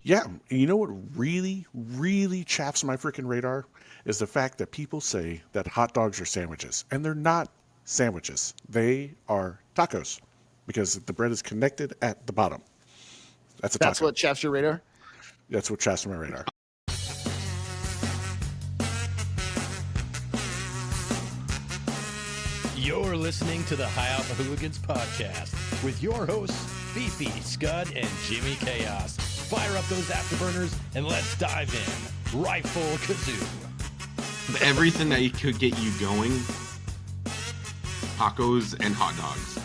Yeah, you know what really, really chaps my freaking radar is the fact that people say that hot dogs are sandwiches, and they're not sandwiches. They are tacos because the bread is connected at the bottom. That's a That's taco. what chaps your radar? That's what chaps my radar. You're listening to the High Alpha Hooligans podcast with your hosts, Fifi, Scud, and Jimmy Chaos. Fire up those afterburners and let's dive in. Rifle kazoo. Everything that could get you going, tacos and hot dogs.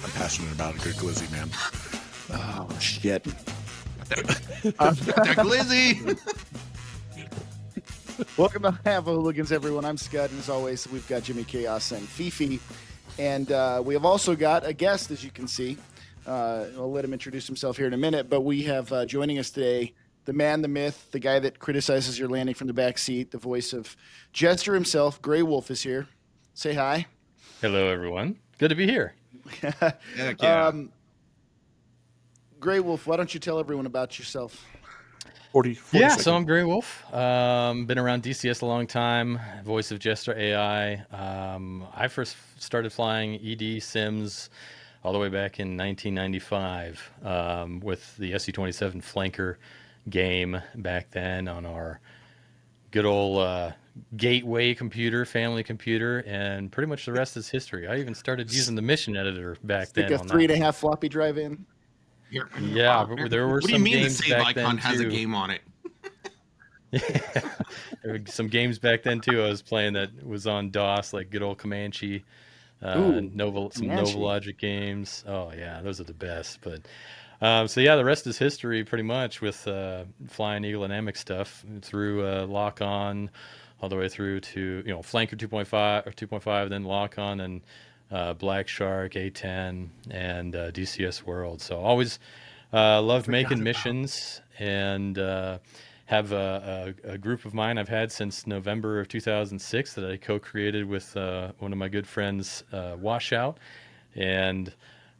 I'm passionate about a good glizzy, man. Oh, shit. That glizzy! Welcome to Alpha Hooligans, everyone. I'm Scud, and as always, we've got Jimmy Chaos and Fifi. And we have also got a guest, as you can see. I'll let him introduce himself here in a minute, but we have joining us today the man, the myth, the guy that criticizes your landing from the back seat, the voice of Jester himself. Graywo1f is here. Say hi. Hello, everyone. Good to be here. Heck yeah. Graywo1f, why don't you tell everyone about yourself? 40 Yeah, seconds. so I'm Graywo1f. Been around DCS a long time, voice of Jester2.0 AI. I first started flying ED Sims all the way back in 1995 with the SC27 flanker game back then on our good old gateway computer, family computer, and pretty much the rest is history. I even started using the mission editor back Stick then. a 3.5 floppy drive in. Yeah, but there were what do some you mean the games save back icon then has a too. game on it? Yeah, there were some games back then too I was playing that was on DOS, like good old Comanche, Ooh, some Comanche. Novalogic games. Oh yeah, those are the best. But so yeah, the rest is history pretty much with flying Eagle Dynamic stuff through lock on, all the way through to Flanker 2.5 or 2.5, then lock on and Black Shark A10 and DCS World. So always loved making missions and have a group of mine I've had since November of 2006 that I co-created with one of my good friends, Washout, and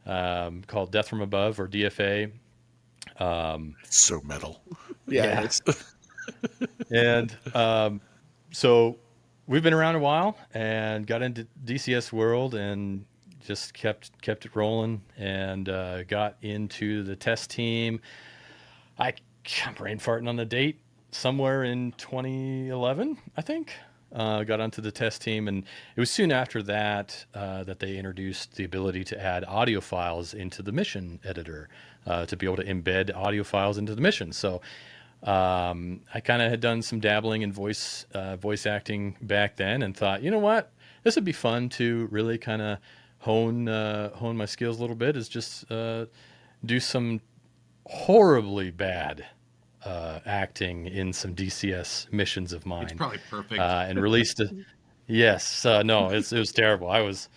called Death from Above, or DFA. It's so metal. Yeah. And so we've been around a while and got into DCS World and just kept it rolling and got into the test team. I'm brain farting on the date, somewhere in 2011, I think. Got onto the test team, and it was soon after that that they introduced the ability to add audio files into the mission editor to be able to embed audio files into the mission. So I kind of had done some dabbling in voice acting back then, and thought, you know what, this would be fun to really kind of hone my skills a little bit. Is just do some horribly bad acting in some DCS missions of mine. It's probably perfect. And released it. Yes, no, it was terrible. I was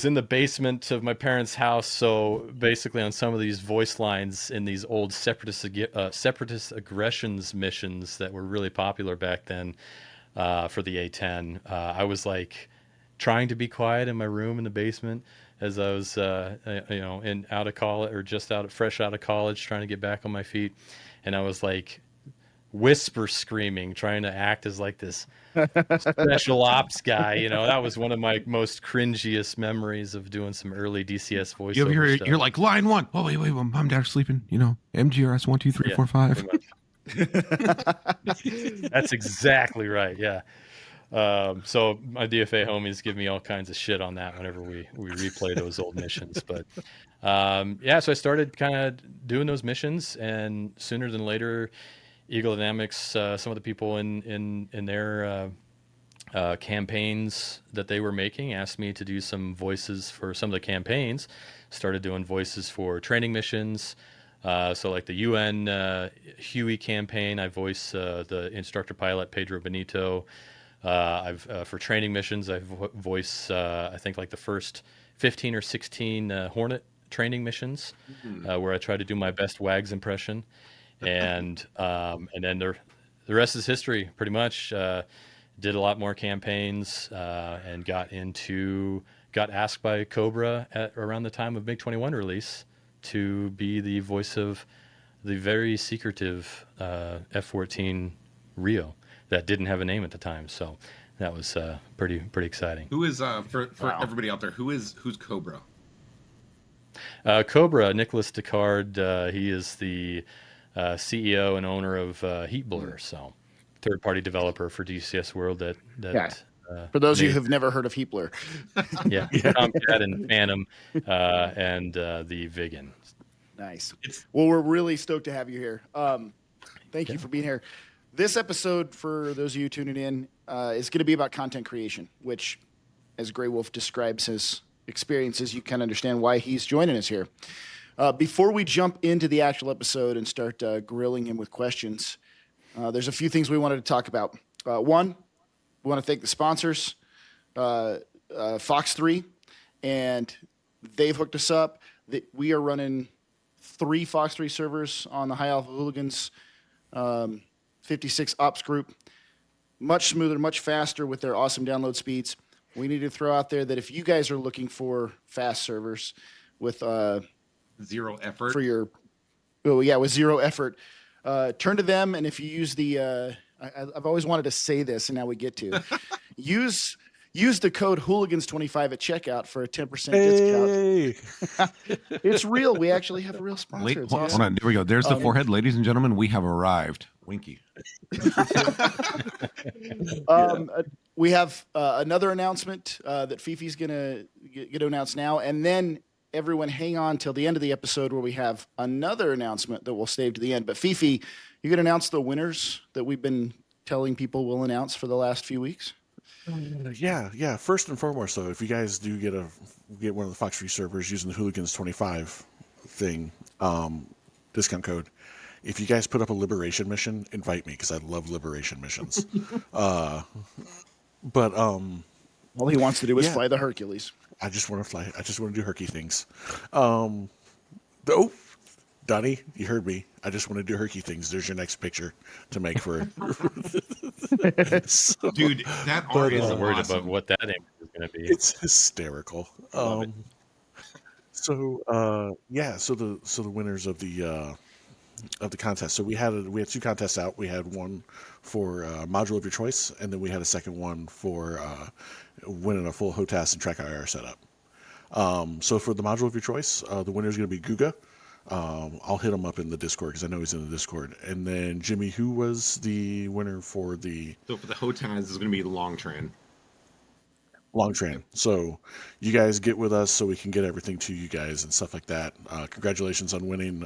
in the basement of my parents' house, so basically on some of these voice lines in these old separatist aggressions missions that were really popular back then for the A10, I was like trying to be quiet in my room in the basement as I was, out of college, or fresh out of college, trying to get back on my feet, and I was like whisper screaming, trying to act as like this special ops guy. That was one of my most cringiest memories of doing some early DCS voiceover You over here, stuff. you're like line one. Oh wait, mom and dad are sleeping. MGRS 1 2 3 4 5. That's exactly right. Yeah. So my DFA homies give me all kinds of shit on that whenever we replay those old missions. But so I started kind of doing those missions, and sooner than later, Eagle Dynamics, some of the people in their campaigns that they were making, asked me to do some voices for some of the campaigns. Started doing voices for training missions. So like the UN Huey campaign, I voice the instructor pilot Pedro Benito. For training missions, I voice I think like the first 15 or 16 Hornet training missions, where I try to do my best Wags impression, and then the rest is history, pretty much. Did a lot more campaigns and got asked by Cobra at around the time of MiG-21 release to be the voice of very secretive F-14 Rio that didn't have a name at the time. So that was pretty exciting. Who is for everybody out there? Who's Cobra? Cobra, Nicholas Descartes. He is the CEO and owner of HEATBLUR, so third-party developer for DCS World. For those of you who've never heard of HEATBLUR. Yeah, Tomcat and Phantom and the Vigan. Nice. Well, we're really stoked to have you here. Thank you for being here. This episode, for those of you tuning in, is going to be about content creation, which, as Graywo1f describes his experiences, you can understand why he's joining us here. Before we jump into the actual episode and start grilling him with questions, there's a few things we wanted to talk about. One, we want to thank the sponsors, Fox 3, and they've hooked us up. We are running 3 Fox 3 servers on the High Alpha Hooligans 56 ops group. Much smoother, much faster with their awesome download speeds. We need to throw out there that if you guys are looking for fast servers with zero effort with zero effort, turn to them. And if you use the I've always wanted to say this, and now we get to use the code Hooligans25 at checkout for a 10% discount. It's real. We actually have a real sponsor. It's awesome. Hold on, there we go. There's the forehead, ladies and gentlemen. We have arrived. Winky. We have another announcement that Fifi's gonna announce now, and then everyone hang on till the end of the episode where we have another announcement that we'll save to the end. But Fifi, you gonna announce the winners that we've been telling people we'll announce for the last few weeks? Yeah. First and foremost, though, if you guys do get one of the Fox 3 servers using the Hooligans25 thing, discount code, if you guys put up a liberation mission, invite me because I love liberation missions. But all he wants to do is fly the Hercules. I just want to fly. I just want to do herky things. Donnie, you heard me. I just want to do herky things. There's your next picture to make for. So, dude, that art is worried awesome. about what that image is going to be. It's hysterical. So the winners of the contest. So we had 2 contests out. We had one for module of your choice, and then we had a second one for winning a full HOTAS and track IR setup. So for the module of your choice, the winner is going to be Guga. I'll hit him up in the Discord because I know he's in the Discord. And then Jimmy, who was the winner for the? So for the HOTAS is going to be Long Tran. So you guys get with us so we can get everything to you guys and stuff like that. Congratulations on winning.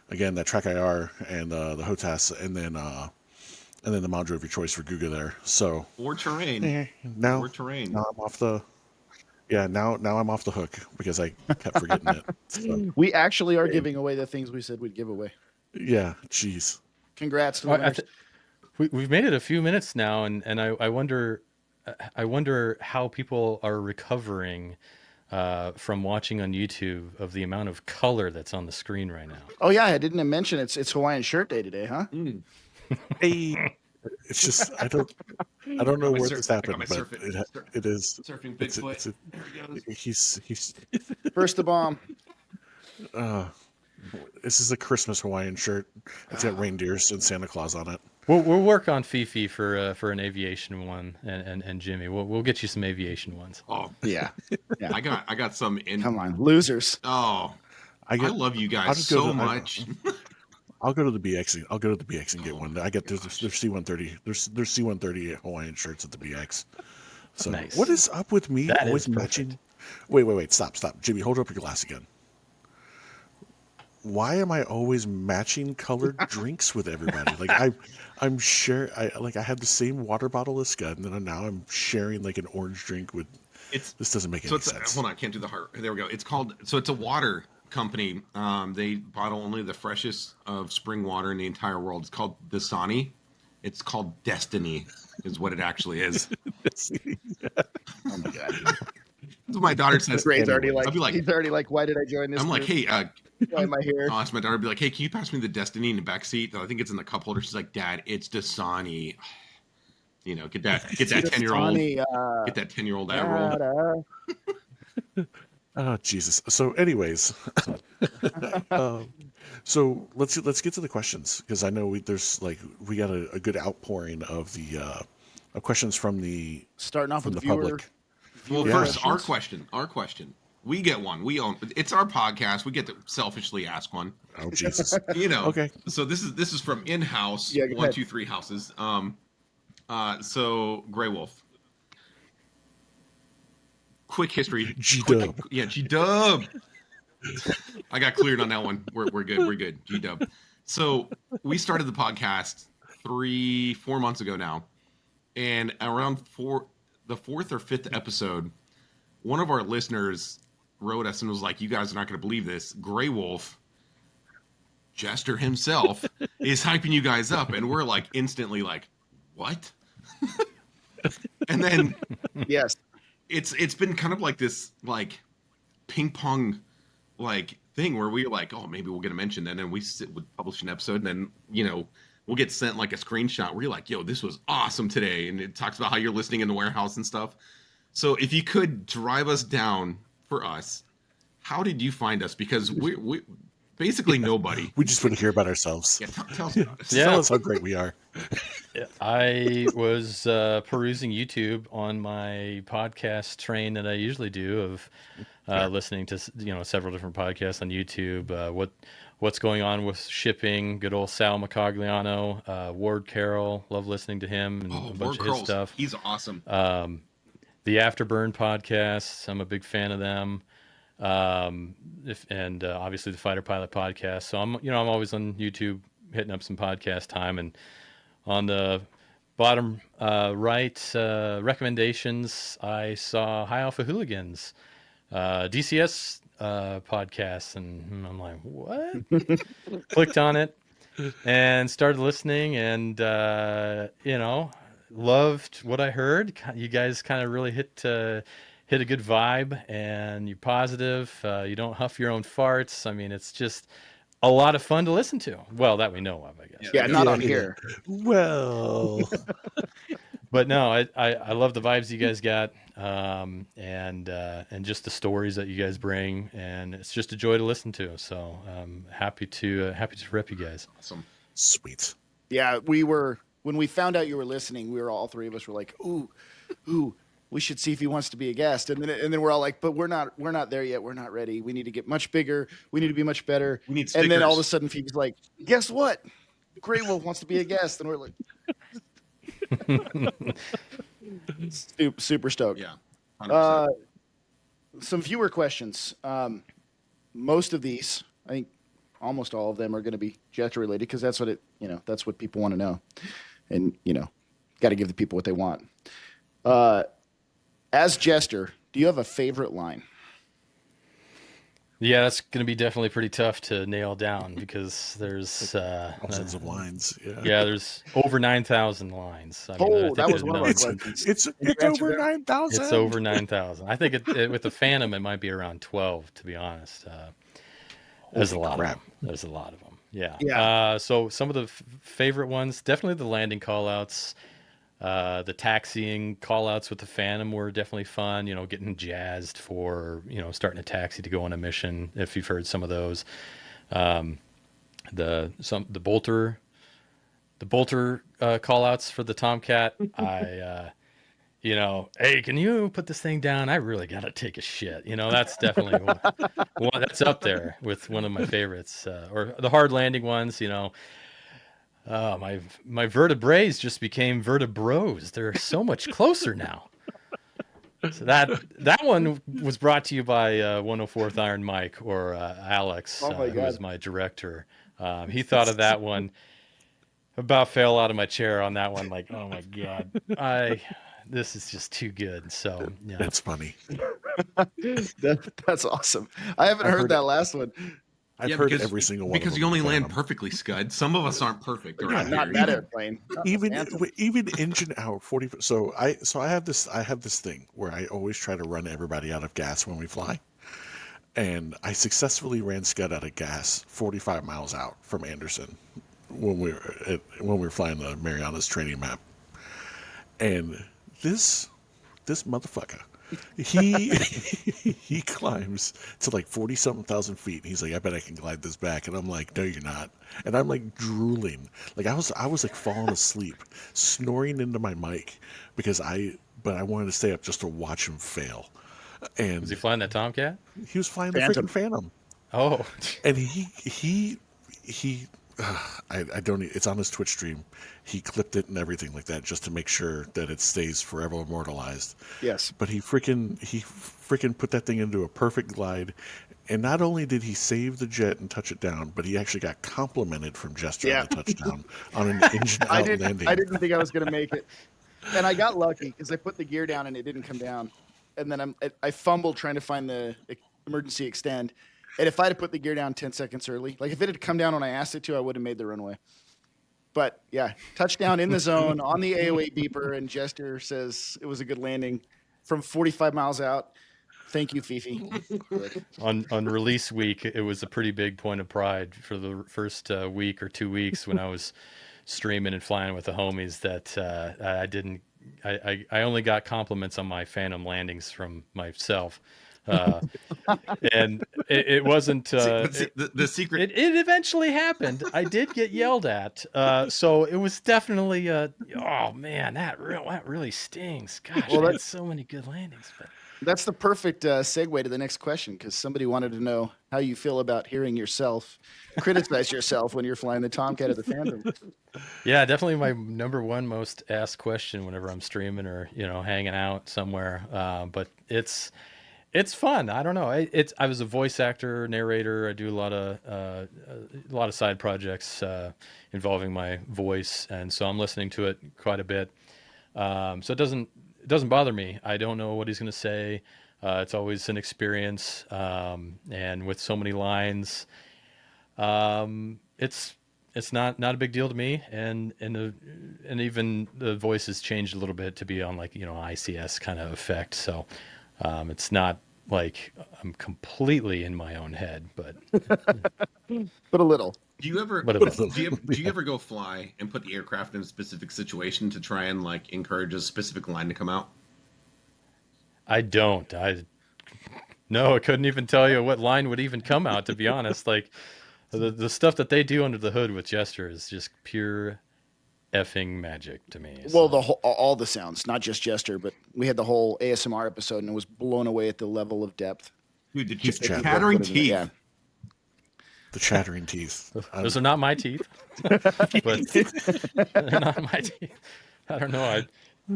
Again, that track IR and the HOTAS, and then the module of your choice for Guga there. So or terrain. Now I'm off the. Yeah, now I'm off the hook because I kept forgetting it. So. We actually are giving away the things we said we'd give away. Yeah, jeez. Congrats to the winners. We've made it a few minutes now, and I wonder how people are recovering from watching on YouTube of the amount of color that's on the screen right now. Oh yeah, I didn't mention it's Hawaiian Shirt Day today, huh? Hey, it's just I don't know where this happened, but it is surfing Bigfoot. He's first the bomb. This is a Christmas Hawaiian shirt. It's got reindeers and Santa Claus on it. We'll work on Fifi for an aviation one, and Jimmy. We'll get you some aviation ones. Oh yeah. I got some. Come on, losers. Oh, I love you guys so much. I'll go to the BX. I'll go to the BX and get one. I get there's C-130. There's C-130 Hawaiian shirts at the BX. So nice. What is up with me that always matching? Wait. Stop. Jimmy, hold up your glass again. Why am I always matching colored drinks with everybody? Like I'm sharing. I had the same water bottle as SCUD, and then now I'm sharing like an orange drink with. This doesn't make any sense. Hold on, I can't do the heart. There we go. It's a water company. They bottle only the freshest of spring water in the entire world. It's called Dasani. It's called Destiny, is what it actually is. Oh my god. My daughter says. He's already like, why did I join this? I'm group? Like, hey, why am I here? I'll ask my daughter, be like, hey, can you pass me the Destiny in the back seat? I think it's in the cup holder. She's like, Dad, it's Dasani. You know, get that 10-year-old, get that 10-year-old eye roll. Oh Jesus! So, anyways, So let's get to the questions, because I know we got a good outpouring of the questions from the Starting off with the viewer. public. Well, Yeah. first, our question. We get one. We own. It's our podcast. We get to selfishly ask one. Oh Jesus. Okay. Okay. So this is from in-house. Yeah, go one, ahead. 2, 3 houses. So Graywo1f. Quick history. G-Dub. Yeah, G-Dub. I got cleared on that one. We're good. We're good. G-Dub. So we started the podcast 3-4 months ago now, and around the 4th or 5th episode, one of our listeners wrote us and was like, "You guys are not going to believe this. Graywo1f, Jester himself, is hyping you guys up," and we're like instantly like, "What?" And then Yes. it's been kind of like this like ping pong like thing where we're like, oh, maybe we'll get a mention, and then we would publish an episode, and then we'll get sent like a screenshot where you're like, yo, this was awesome today, and it talks about how you're listening in the warehouse and stuff. So if you could drive us down for us, how did you find us? Because we basically nobody. We just want to hear about ourselves. Yeah, tell us about us. Tell us how great we are. I was perusing YouTube on my podcast train that I usually do of listening to several different podcasts on YouTube. What's going on with shipping? Good old Sal Macagliano, Ward Carroll. Love listening to him and a bunch of his stuff. He's awesome. The Afterburn podcasts. I'm a big fan of them. And obviously the Fighter Pilot podcast. So I'm always on YouTube hitting up some podcast time, and on the bottom right recommendations, I saw High Alpha Hooligans, DCS podcast, and I'm like, what? Clicked on it and started listening, and loved what I heard. You guys kind of really hit a good vibe, and you're positive. You don't huff your own farts. I mean, it's just a lot of fun to listen to. Well, that we know of, I guess. Yeah, not on here. Well, But no, I love the vibes you guys got, and just the stories that you guys bring, and it's just a joy to listen to. So happy to rep you guys. Awesome. sweet. Yeah, when we found out you were listening, all three of us were like, ooh, we should see if he wants to be a guest. And then we're all like, but we're not there yet. We're not ready. We need to get much bigger. We need to be much better. We need And then all of a stickers. sudden Phoebe's like, guess what? Graywo1f wants to be a guest. And we're like, super stoked. Yeah. 100%. Some viewer questions. Most of these, I think almost all of them are going to be Jester related, because that's what people want to know. And, got to give the people what they want. As Jester, do you have a favorite line? Yeah, that's going to be definitely pretty tough to nail down, because there's Thousands of lines. yeah, there's over 9,000 lines. I mean, I think that was the one of our number- questions. It's answer over that? 9,000. It's over 9,000. I think with the Phantom, it might be around 12, to be honest. There's a lot crap. of them. There's a lot of them. Yeah. Yeah. So some of the favorite ones, definitely the landing callouts, the taxiing callouts with the Phantom were definitely fun. Getting jazzed for starting a taxi to go on a mission. If you've heard some of those, the bolter callouts for the Tomcat. Hey, can you put this thing down? I really got to take a shit. That's definitely one that's up there with one of my favorites. Or the hard landing ones, my vertebrae just became vertebros. They're so much closer now. So that one was brought to you by 104th Iron Mike, or Alex, Oh my who God. was my director. He thought of that one. About fell out of my chair on that one. Like, oh my God, this is just too good. So yeah. That's funny. That's awesome. I haven't I've heard heard that it. last one. I've heard every single one. Because of you them only land Phantom. perfectly, Scud. Some of us aren't perfect. Around Not here. that airplane. even Phantom. even engine out 40. So I have this thing where I always try to run everybody out of gas when we fly, and I successfully ran Scud out of gas 45 miles out from Anderson when we were flying the Marianas training map, and this motherfucker he he climbs to like 40 something thousand feet. He's like, I bet I can glide this back. And I'm like, no, you're not. And I'm like drooling. Like I was like falling asleep, snoring into my mic because but I wanted to stay up just to watch him fail. Was he And flying that Tomcat? he was flying the Phantom. freaking Phantom. Oh, And he I don't it's on his Twitch stream. He clipped it and everything like that just to make sure that it stays forever immortalized. Yes. But he freaking put that thing into a perfect glide. And not only did he save the jet and touch it down, but he actually got complimented from Jester Yeah. on the touchdown on an engine out landing. I didn't think I was going to make it. And I got lucky because I put the gear down and it didn't come down. And then I fumbled trying to find the emergency extend. And if I had put the gear down 10 seconds early, like if it had come down when I asked it to, I would have made the runway. But yeah, touchdown in the zone on the AOA beeper, and Jester says it was a good landing from 45 miles out. Thank you, Fifi. on release week, it was a pretty big point of pride for the first week or 2 weeks when I was streaming and flying with the homies that I only got compliments on my Phantom landings from myself. And it wasn't the secret. it eventually happened. I did get yelled at, so it was definitely oh man, that really stings. Gosh, Well, I had so many good landings. But That's the perfect segue to the next question, because somebody wanted to know how you feel about hearing yourself criticize yourself when you're flying the Tomcat or the Phantom. yeah, definitely my number one most asked question whenever I'm streaming or hanging out somewhere. But it's fun. I don't know. I was a voice actor, narrator. I do a lot of side projects involving my voice, and so I'm listening to it quite a bit. So it doesn't bother me. I don't know what he's going to say. It's always an experience, and with so many lines, it's not a big deal to me. And even the voice has changed a little bit to be on like ICS kind of effect. So. It's not like I'm completely in my own head, but But a little. Do you ever But a bit. do you ever go fly and put the aircraft in a specific situation to try and like encourage a specific line to come out? I don't. No, I couldn't even tell you what line would even come out, to be honest. Like the stuff that they do under the hood with Jester is just pure effing magic to me. Well, all the sounds, not just Jester, but we had the whole ASMR episode, and it was blown away at the level of depth. Dude, the He's chatting. chattering Put it in teeth. yeah. The chattering teeth. Those are not my teeth, but they're not my teeth. I don't know.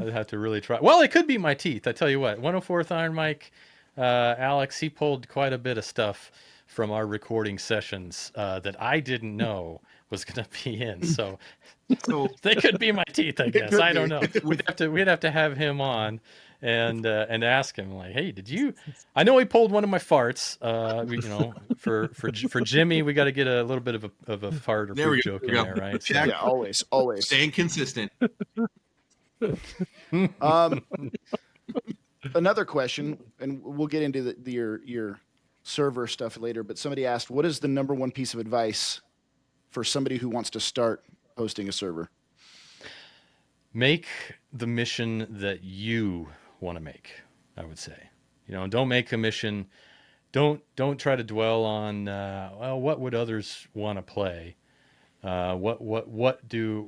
I'd have to really try. Well, it could be my teeth. I tell you what, 104th Iron Mike, Alex, he pulled quite a bit of stuff from our recording sessions that I didn't know was going to be in. So they could be my teeth, I guess. I don't know. We'd have to have him on and ask him like, hey, did you? I know he pulled one of my farts. For Jimmy, we got to get a little bit of a fart or There we poop go. joke There in we there, go. right? Check. Yeah, always. Staying consistent. Another question, and we'll get into your server stuff later, but somebody asked, what is the number one piece of advice for somebody who wants to start hosting a server? Make the mission that you want to make, I would say. Don't make a mission. Don't try to dwell on what would others want to play? What do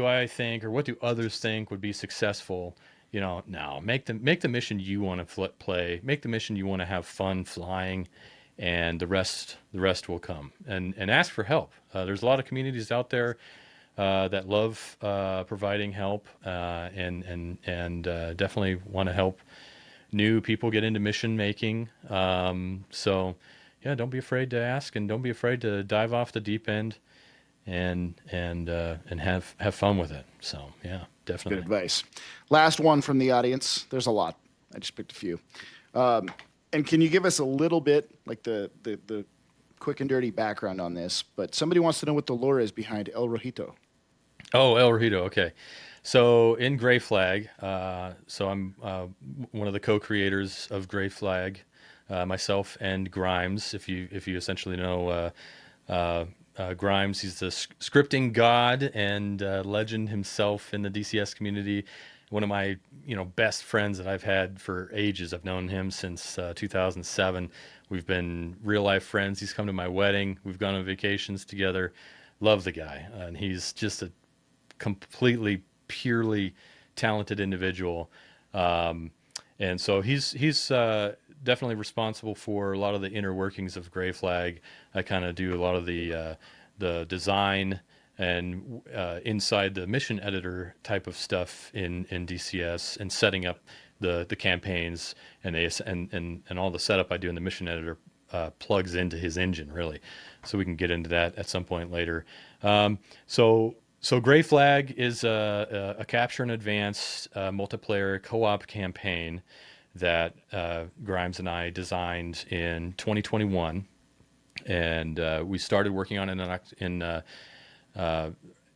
I think, or what do others think would be successful? No, make the mission you want to play. Make the mission you want to have fun flying, and the rest will come. And ask for help. There's a lot of communities out there that love providing help, and definitely want to help new people get into mission making. So yeah, don't be afraid to ask, and don't be afraid to dive off the deep end, and have fun with it. So yeah, definitely. Good advice. Last one from the audience. There's a lot. I just picked a few. And can you give us a little bit, like the quick and dirty background on this? But somebody wants to know what the lore is behind El Rojito. Oh, El Rojito. Okay. So in GrayFlag, so I'm one of the co-creators of GrayFlag, myself and Grimes. If you essentially know Grimes, he's the scripting god and legend himself in the DCS community. one of my best friends that I've had for ages. I've known him since 2007. We've been real life friends. He's come to my wedding. We've gone on vacations together. Love the guy, and he's just a completely purely talented individual. And so he's definitely responsible for a lot of the inner workings of GrayFlag. I kind of do a lot of the design and inside the mission editor type of stuff in DCS, and setting up the campaigns, and and all the setup I do in the mission editor plugs into his engine, really. So we can get into that at some point later. So GrayFlag is a capture and advance multiplayer co-op campaign that Grimes and I designed in 2021, and we started working on it in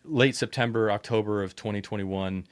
late September, October of 2021,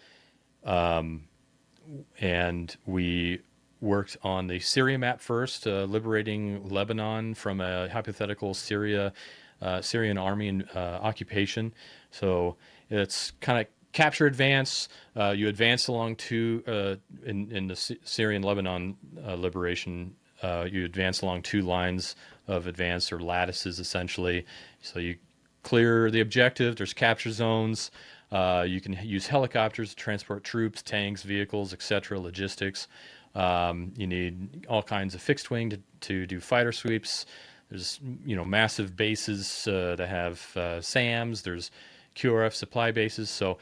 and we worked on the Syria map first, liberating Lebanon from a hypothetical Syrian army occupation. So it's kind of capture advance. You advance along in the Syrian Lebanon liberation. You advance along two lines of advance, or lattices, essentially. So you clear the objective. There's capture zones. You can use helicopters to transport troops, tanks, vehicles, etc., logistics. You need all kinds of fixed wing to do fighter sweeps. There's massive bases that have SAMs. There's QRF supply bases. So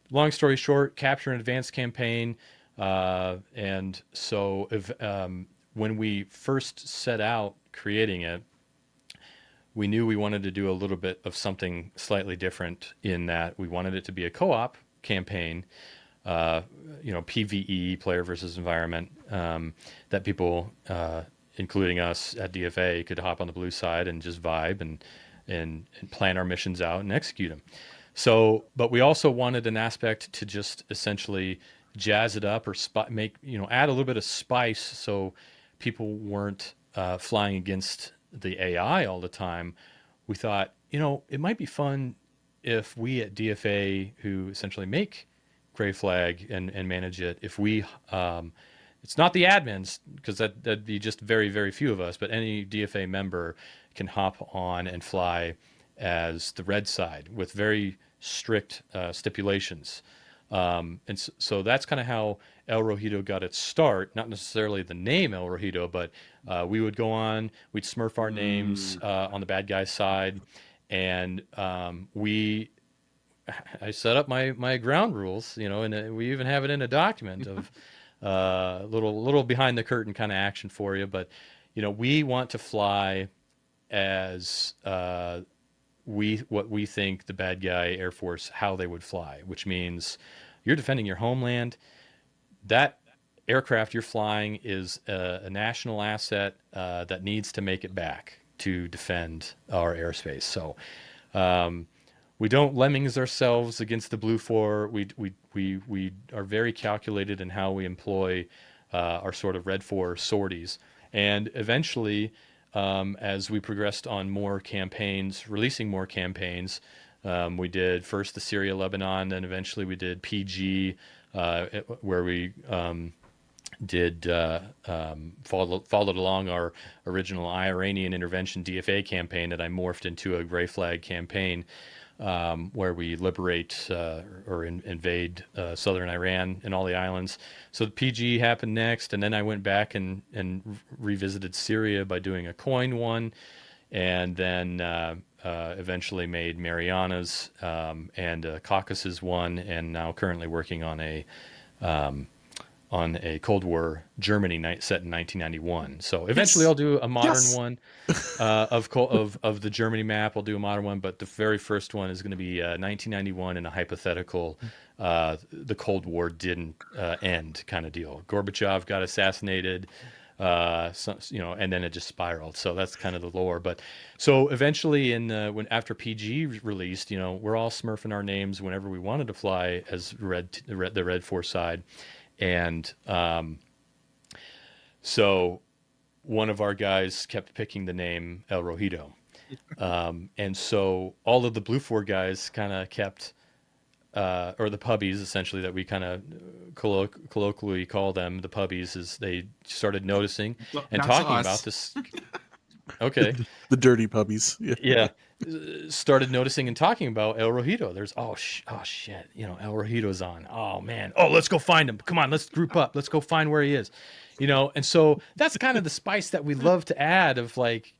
long story short, capture and advance campaign. And so when we first set out creating it, we knew we wanted to do a little bit of something slightly different, in that we wanted it to be a co-op campaign, PvE, player versus environment, that people, including us at DFA, could hop on the blue side and just vibe and plan our missions out and execute them. So, but we also wanted an aspect to just essentially jazz it up, or add a little bit of spice, so people weren't flying against the AI all the time. We thought, it might be fun if we at DFA, who essentially make GrayFlag and manage it, if we it's not the admins, because that'd be just very, very few of us, but any DFA member can hop on and fly as the red side with very strict stipulations. And so that's kind of how El Rojito got its start. Not necessarily the name El Rojito, but we would go on, we'd smurf our names on the bad guy side, and I set up my ground rules, and we even have it in a document of little behind the curtain kind of action for you. But we want to fly as what we think the bad guy Air Force, how they would fly, which means you're defending your homeland. That aircraft you're flying is a national asset that needs to make it back to defend our airspace. So we don't lemmings ourselves against the Blue Four. We are very calculated in how we employ our sort of Red Four sorties. And eventually, as we progressed on more campaigns, releasing more campaigns, we did first the Syria, Lebanon, then eventually we did PG, where we followed along our original Iranian Intervention DFA campaign that I morphed into a GrayFlag campaign, where we liberate or invade southern Iran and all the islands. So the PG happened next, and then I went back and revisited Syria by doing a coin one, and then eventually made Marianas and Caucasus one, and now currently working on a Cold War Germany night set in 1991. So eventually I'll do a modern one of the Germany map. I'll do a modern one, but the very first one is going to be 1991 in a hypothetical the Cold War didn't end kind of deal. Gorbachev got assassinated, and then it just spiraled. So that's kind of the lore. But so eventually, after PG released, we're all smurfing our names whenever we wanted to fly as the Red Force side. And so one of our guys kept picking the name El Rojito. And so all of the Blue Four guys kind of kept or the puppies, essentially, that we kind of colloquially call them, the puppies, is they started noticing and That's talking us. about this. Okay. The dirty puppies. Yeah. Yeah. Started noticing and talking about El Rojito. There's, oh shit, El Rojito's on. Oh man. Oh, let's go find him. Come on, let's group up. Let's go find where he is. And so that's kind of the spice that we love to add of like,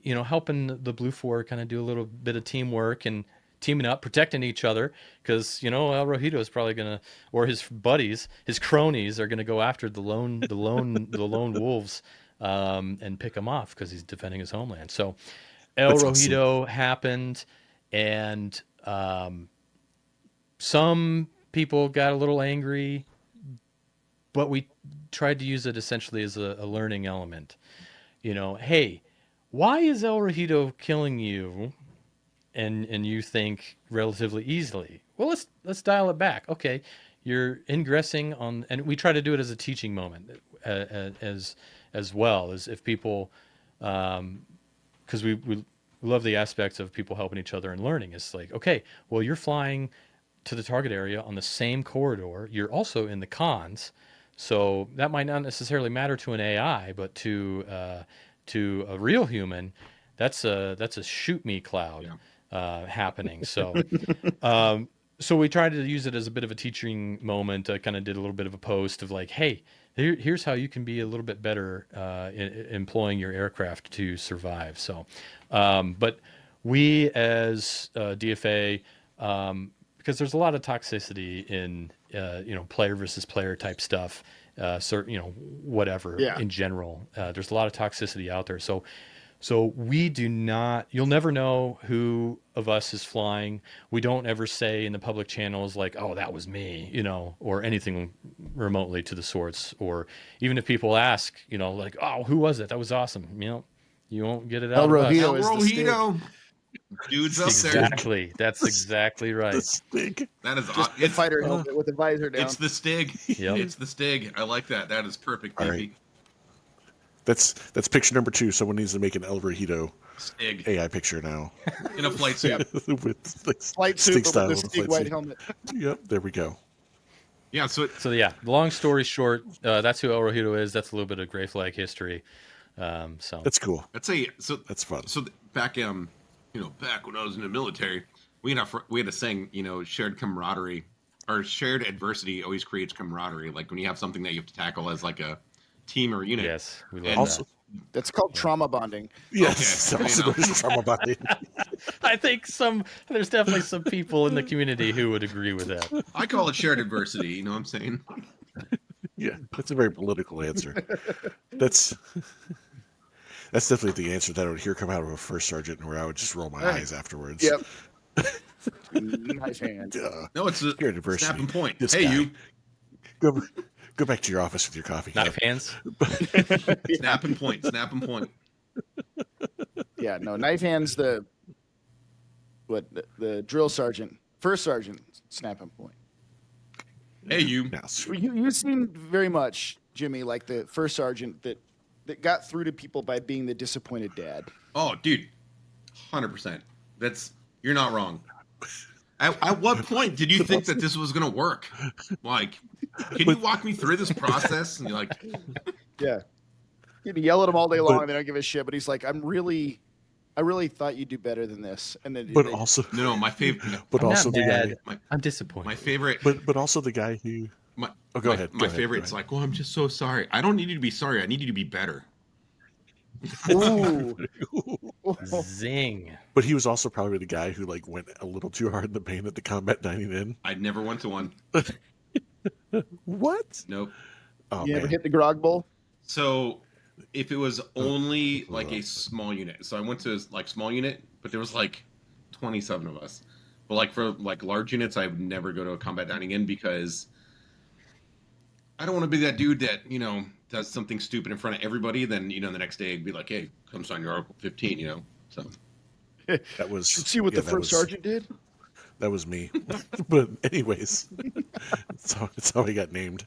helping the Blue Four kind of do a little bit of teamwork and teaming up, protecting each other, because El Rojito is probably gonna, or his buddies, his cronies, are gonna go after the lone wolves, and pick him off because he's defending his homeland. So El That's Rojito happened, and some people got a little angry, but we tried to use it essentially as a learning element. Hey, why is El Rojito killing you? And you think relatively easily. Well, let's dial it back. Okay, you're ingressing on, and we try to do it as a teaching moment, as well as if people, because we love the aspects of people helping each other and learning. It's like, okay, well, you're flying to the target area on the same corridor. You're also in the cons, so that might not necessarily matter to an AI, but to a real human, that's a shoot me cloud. Yeah. Happening. So so we tried to use it as a bit of a teaching moment. I kind of did a little bit of a post of like, hey, here's how you can be a little bit better employing your aircraft to survive. So but we as DFA, because there's a lot of toxicity in player versus player type stuff, whatever. Yeah. In general, there's a lot of toxicity out there. So we do not, you'll never know who of us is flying. We don't ever say in the public channels like, oh, that was me, or anything remotely to the sorts. Or even if people ask, like, oh, who was it? That was awesome. You won't get it out El of us. Rojito. El is the Rojito. Dude's up there. Exactly. That's exactly right. The Stig. That is Just the it's fighter helmet with the visor down. It's the Stig. Yep. It's the Stig. I like that. That is perfect, All Fifi. right. That's picture number 2. Someone needs to make an El Rojito Stig AI picture now. in a flight suit. With like, Flight Stig suit style with the on a Stig flight white suit. helmet. Yep, there we go. Yeah. So Yeah, long story short, that's who El Rojito is. That's a little bit of GrayFlag history. So That's cool. that's That's fun. So back back when I was in the military, we had a saying, shared camaraderie or shared adversity always creates camaraderie. Like when you have something that you have to tackle as like a team or unit. yes, we love And Also, That's called trauma bonding. yes, Okay, also known as trauma bonding. I think there's definitely some people in the community who would agree with that. I call it shared adversity. You know what I'm saying? Yeah, that's a very political answer. That's definitely the answer that I would hear come out of a first sergeant, where I would just roll my eyes afterwards. Yep. Knife hand. No, it's a Shared adversity. snapping point. This Hey, guy. you Go back to your office with your coffee. Knife hands. snapping point. Snapping point. Yeah, no, knife hands the drill sergeant, first sergeant, snapping point. Hey, you. Now, You seem very much, Jimmy, like the first sergeant that got through to people by being the disappointed dad. Oh, dude, 100%. You're not wrong. At what point did you think that this was gonna work? Like, can you walk me through this process? And you're like, Yeah. You can yell at him all day long and they don't give a shit, but he's like, I really thought you'd do better than this. And then but also, no, my favorite. but I'm also not the mad. guy. I'm disappointed. My favorite. But also the guy who. Go ahead. My favorite's like, well, I'm just so sorry. I don't need you to be sorry. I need you to be better. Ooh. Zing. But he was also probably the guy who like went a little too hard in the paint at the combat dining in. I never went to one. What? Nope. Oh You ever man. hit the grog bowl? So if it was only like a small unit, so I went to like small unit, but there was like 27 of us. But like for like large units, I would never go to a combat dining in because I don't want to be that dude that does something stupid in front of everybody. Then the next day I'd be like, hey, come sign your Article 15. So That was. See what the first sergeant did? That was me. But anyways, it's how he got named.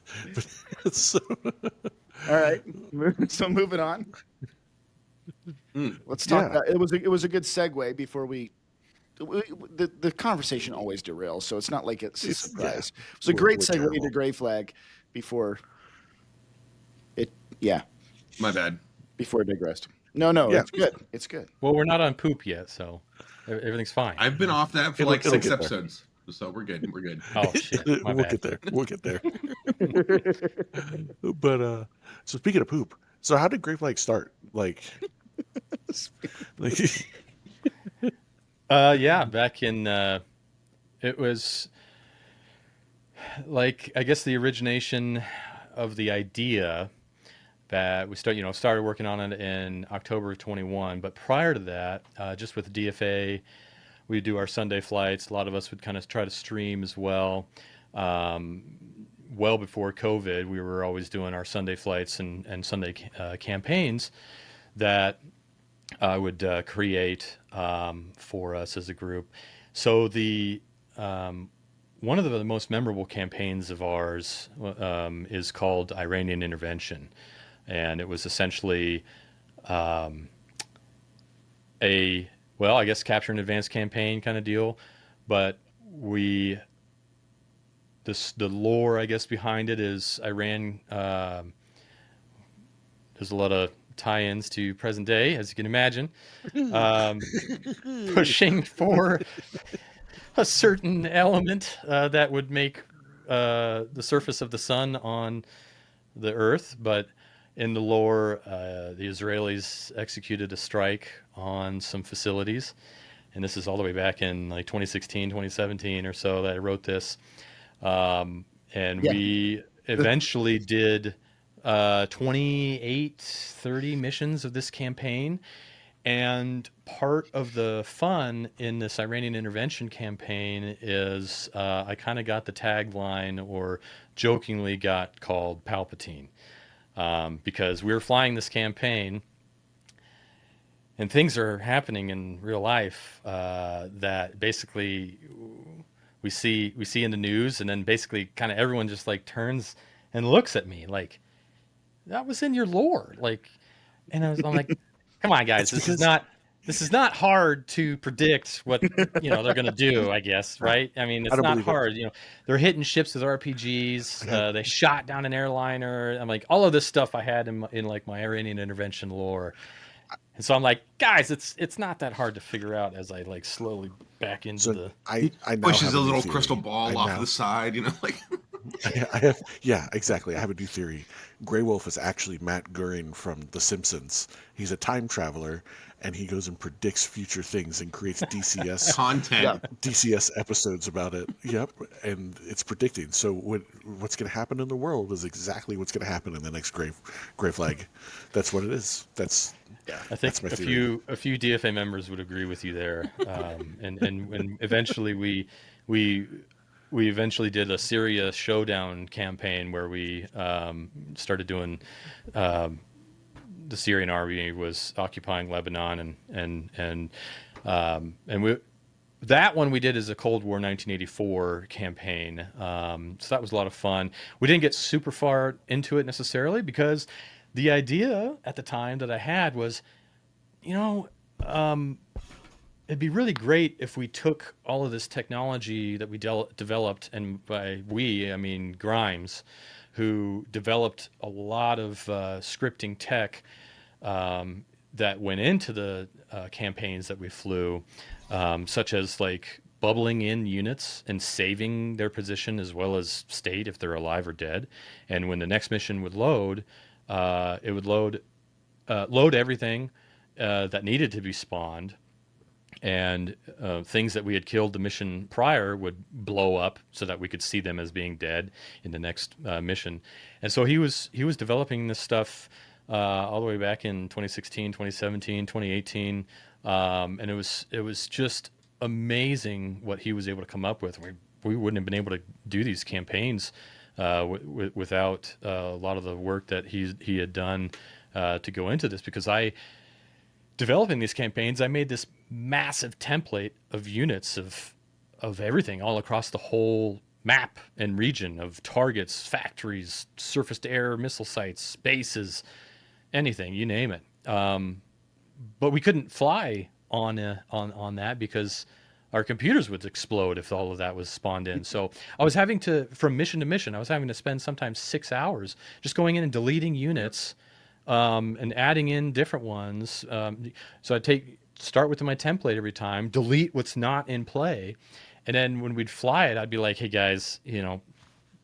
So, All right. So moving on. Let's talk. Yeah. It was a good segue before we the conversation always derails, so it's not like it's a surprise. It's a We're great segue terrible. to GrayFlag before it. Yeah, My bad. before it digressed. No, Yeah. it's good. It's good. Well, we're not on poop yet, so everything's fine. I've been off that for It'll- like it'll 6 get there. episodes, so we're good. We're good. Oh shit, my We'll bad. get there. We'll get there. But so speaking of poop, so how did GrayFlag start? Like, Yeah, back in it was like, I guess, the origination of the idea that we started working on it in October of 21. But prior to that, just with DFA, we do our Sunday flights. A lot of us would kind of try to stream as well. Well before COVID, we were always doing our Sunday flights and Sunday campaigns that I would create for us as a group. So the one of the most memorable campaigns of ours is called Iranian Intervention, and it was essentially I guess capture and advance campaign kind of deal, but the lore, I guess, behind it is Iran. There's a lot of tie-ins to present day, as you can imagine, pushing for a certain element that would make the surface of the sun on the earth. But in the lore, the Israelis executed a strike on some facilities, and this is all the way back in like 2016, 2017 or so that I wrote this. And we eventually did 28, 30 missions of this campaign. And part of the fun in this Iranian Intervention campaign is I kind of got the tagline, or jokingly got called Palpatine, because we were flying this campaign and things are happening in real life that basically we see in the news, and then basically kind of everyone just like turns and looks at me like, that was in your lore, like, and I'm like, come on, guys, this is not hard to predict what they're going to do, I guess, right? I mean, it's not hard. They're hitting ships with RPGs. They shot down an airliner. I'm like, all of this stuff I had in like my Iranian Intervention lore. And so I'm like, guys, it's not that hard to figure out as I like slowly back into the. I now Pushes have a new little theory. crystal ball off the side, like. I have, yeah, exactly. I have a new theory. Graywo1f is actually Matt Groening from The Simpsons. He's a time traveler, and he goes and predicts future things and creates DCS content, DCS episodes about it. Yep, and it's predicting. So what's going to happen in the world is exactly what's going to happen in the next GrayFlag. That's what it is. I think a few DFA members would agree with you there, and eventually we eventually did a Syria showdown campaign where we started doing the Syrian army was occupying Lebanon, and that one we did as a Cold War 1984 campaign. So that was a lot of fun. We didn't get super far into it necessarily because the idea at the time that I had was, it'd be really great if we took all of this technology that we developed, and by we, I mean Grimes, who developed a lot of scripting tech that went into the campaigns that we flew, such as like bubbling in units and saving their position as well as state if they're alive or dead. And when the next mission would load, it would load everything that needed to be spawned, and things that we had killed the mission prior would blow up so that we could see them as being dead in the next mission. And so he was developing this stuff all the way back in 2016, 2017, 2018, and it was just amazing what he was able to come up with. We wouldn't have been able to do these campaigns without a lot of the work that he had done to go into this, because developing these campaigns, I made this massive template of units of everything all across the whole map and region of targets, factories, surface to air missile sites, bases, anything, you name it. But we couldn't fly on that because our computers would explode if all of that was spawned in. So I was having to, from mission to mission, I was having to spend sometimes 6 hours just going in and deleting units, and adding in different ones. So I'd start with my template every time, delete what's not in play, and then when we'd fly it, I'd be like, hey guys,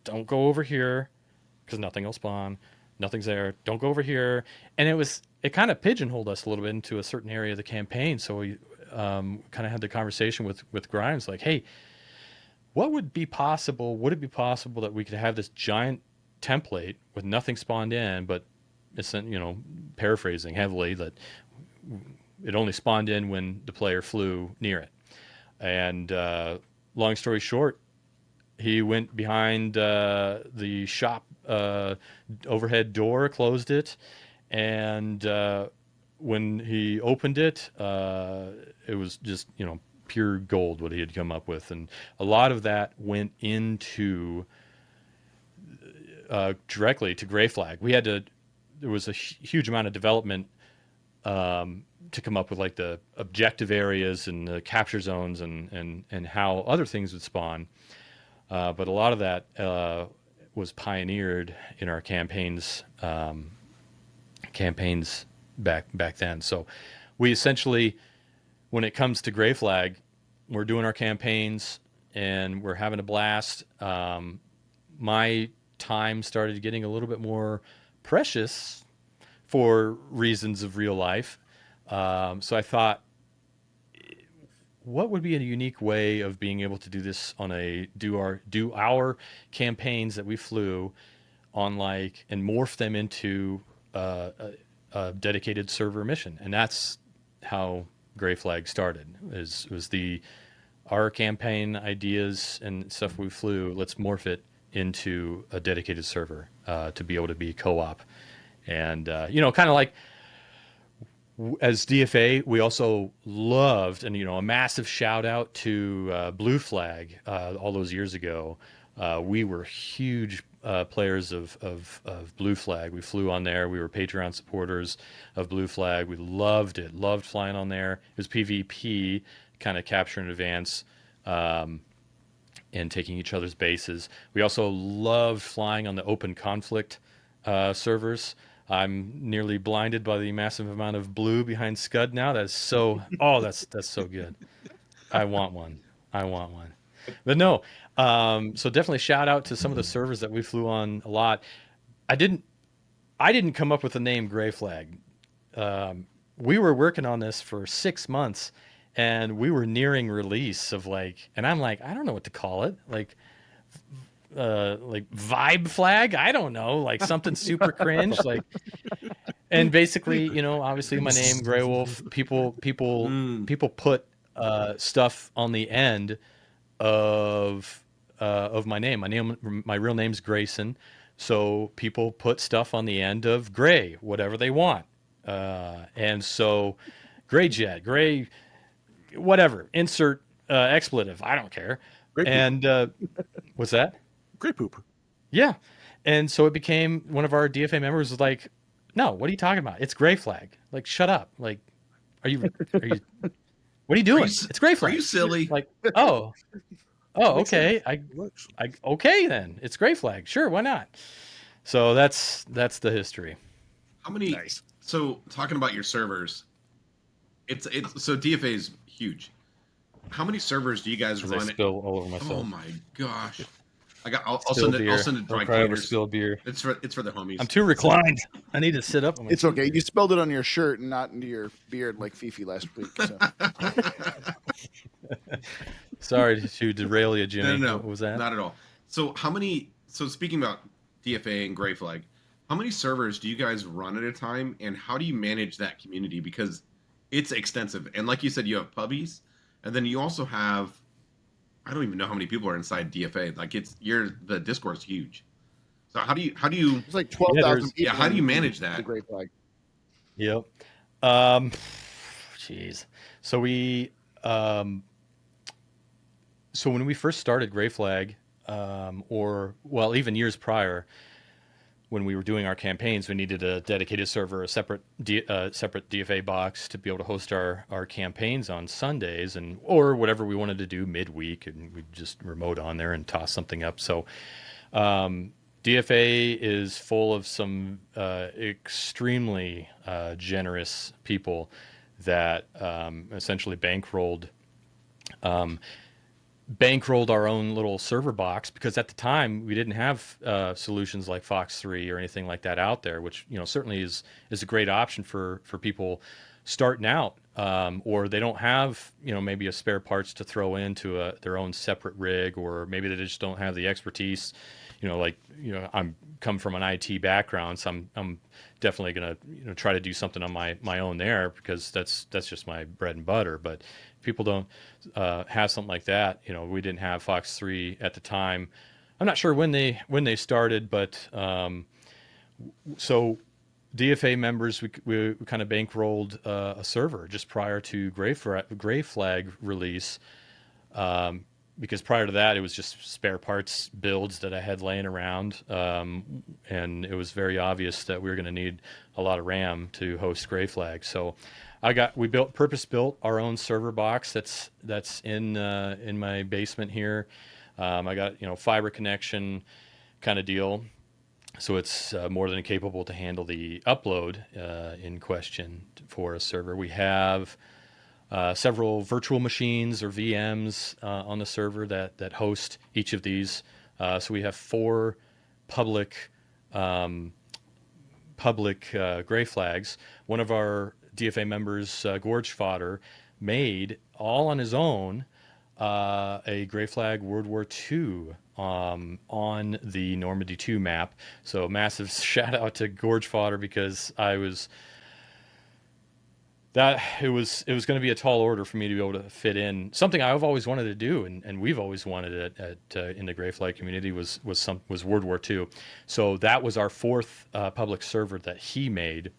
don't go over here because nothing will spawn. Nothing's there. Don't go over here. And it kind of pigeonholed us a little bit into a certain area of the campaign. So we kind of had the conversation with Grimes, like, hey, what would be possible? Would it be possible that we could have this giant template with nothing spawned in, but it's, paraphrasing heavily, that it only spawned in when the player flew near it. And long story short, he went behind the shop overhead door, closed it, and when he opened it, it was just, pure gold what he had come up with. And a lot of that went into directly to GrayFlag. There was a huge amount of development to come up with like the objective areas and the capture zones and how other things would spawn. But a lot of that was pioneered in our campaigns back then. So we essentially, when it comes to GrayFlag, we're doing our campaigns and we're having a blast. My time started getting a little bit more precious for reasons of real life. So I thought, what would be a unique way of being able to do this on do our campaigns that we flew on, like, and morph them into a dedicated server mission? And that's how GrayFlag started. Was our campaign ideas and stuff we flew. Let's morph it into a dedicated server to be able to be co-op, and kind of like. As DFA, we also loved, and a massive shout out to Blue Flag all those years ago. We were huge players of Blue Flag. We flew on there. We were Patreon supporters of Blue Flag. We loved it. Loved flying on there. It was PvP, kind of capture in advance, and taking each other's bases. We also loved flying on the open conflict servers. I'm nearly blinded by the massive amount of blue behind SCUD now. That's so, that's so good. I want one. But no, so definitely shout out to some of the servers that we flew on a lot. I didn't come up with the name GrayFlag. We were working on this for 6 months, and we were nearing release of and I'm like, I don't know what to call it. Like vibe flag, I don't know, like something super cringe, and basically, obviously my name Graywo1f, people put stuff on the end of my name. My real name's Grayson, so people put stuff on the end of Gray, whatever they want, and so Grayjet, Gray, whatever, insert expletive, I don't care. Great and what's that? Great poop. Yeah. And so it became, one of our DFA members was like, no, what are you talking about? It's GrayFlag. Like, shut up. Like, what are you doing? It's GrayFlag. Are you silly? Like, okay. Okay then. It's GrayFlag. Sure, why not? So that's the history. How many? Nice. So talking about your servers, it's so DFA is huge. How many servers do you guys run? I spill all over myself. Oh my gosh. I'll send it dry cleaners. Spilled beer. It's for the homies. I'm too reclined. I need to sit up. It's okay. You spilled it on your shirt and not into your beard like Fifi last week. So. Sorry to derail you, Jimmy. No. What was that? Not at all. So speaking about DFA and GrayFlag, how many servers do you guys run at a time, and how do you manage that community? Because it's extensive. And like you said, you have pubbies, and then you also have, I don't even know how many people are inside DFA. Like the Discord's huge. So how do you? It's like 12,000 people. Yeah, how do you manage that? The GrayFlag. Yep. Jeez. So when we first started GrayFlag, even years prior, when we were doing our campaigns, we needed a dedicated server, a separate separate DFA box to be able to host our campaigns on Sundays or whatever we wanted to do midweek, and we just remote on there and toss something up. So DFA is full of some extremely generous people that essentially bankrolled our own little server box, because at the time we didn't have solutions like Fox 3 or anything like that out there, which certainly is a great option for people starting out, or they don't have maybe a spare parts to throw into their own separate rig, or maybe they just don't have the expertise. I'm come from an IT background, so I'm definitely gonna try to do something on my own there, because that's just my bread and butter. But people don't have something like that. We didn't have Fox 3 at the time. I'm not sure when they started, but so DFA members, we kind of bankrolled a server just prior to GrayFlag release, because prior to that it was just spare parts builds that I had laying around, and it was very obvious that we were going to need a lot of RAM to host GrayFlag. So we purpose built our own server box that's in my basement here. I got fiber connection kind of deal, so it's more than capable to handle the upload in question for a server. We have several virtual machines or VMs on the server that host each of these. So we have 4 public gray flags. One of our DFA members, Gorge Fodder, made all on his own a GrayFlag World War II on the Normandy 2 map. So massive shout out to Gorge Fodder, because it was going to be a tall order for me to be able to fit in something I've always wanted to do, and we've always wanted it in the GrayFlag community was World War II. So that was our 4th public server that he made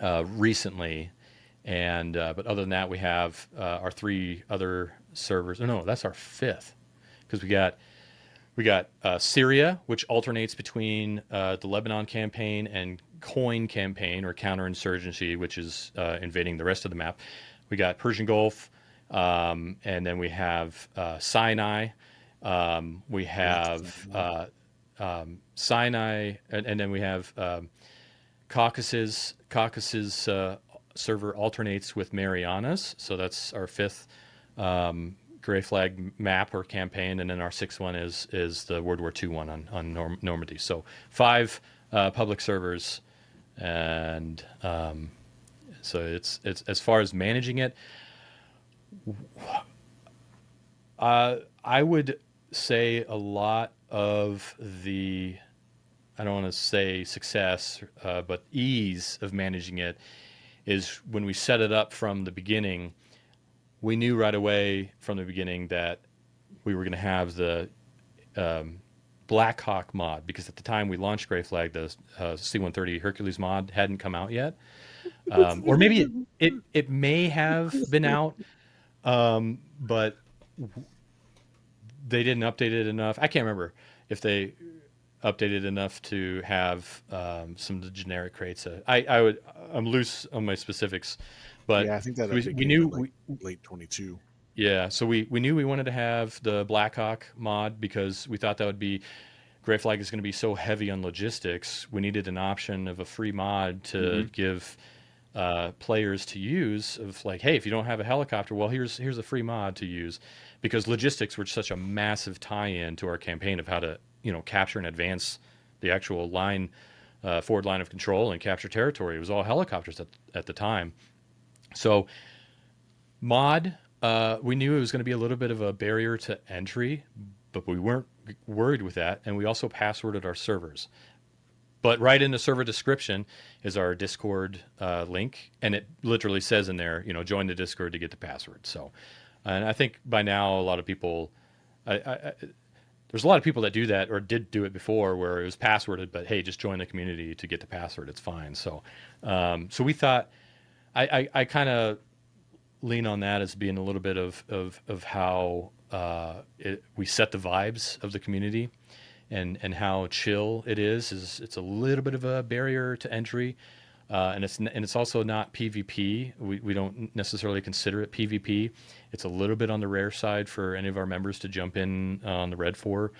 recently, and but other than that, we have our 3 other servers. Oh, no, that's our 5th, because we got Syria, which alternates between the Lebanon campaign and Coin campaign, or counterinsurgency, which is invading the rest of the map. We got Persian Gulf, and then we have Sinai. We have Sinai, and then we have Caucasus. Caucasus server alternates with Marianas, so that's our 5th GrayFlag map or campaign, and then our 6th one is the World War II one on Normandy. So 5 public servers, and so it's as far as managing it, I would say a lot of the, I don't want to say success, but ease of managing it is when we set it up from the beginning. We knew right away from the beginning that we were going to have the Blackhawk mod, because at the time we launched GrayFlag, the C-130 Hercules mod hadn't come out yet, or maybe it may have been out, but they didn't update it enough. I can't remember if they updated enough to have some of the generic crates. I'm loose on my specifics, but Yeah, I think that we knew late 22. Yeah, so we knew we wanted to have the Blackhawk mod, because we thought that would be, GrayFlag is going to be so heavy on logistics. We needed an option of a free mod to give players to use, of like, hey, if you don't have a helicopter, well, here's a free mod to use, because logistics were such a massive tie-in to our campaign of how to capture and advance the actual line, forward line of control, and capture territory. It was all helicopters at the time. So mod, we knew it was going to be a little bit of a barrier to entry, but we weren't worried with that. And we also passworded our servers. But right in the server description is our Discord link, and it literally says in there, join the Discord to get the password. So, and I think by now a lot of people, there's a lot of people that do that, or did do it before, where it was passworded, but hey, just join the community to get the password. It's fine. So, so we thought, I kind of lean on that as being a little bit of how we set the vibes of the community. and how chill it is it's a little bit of a barrier to entry, and it's also not PvP. We don't necessarily consider it PvP. It's a little bit on the rare side for any of our members to jump in on the Red 4.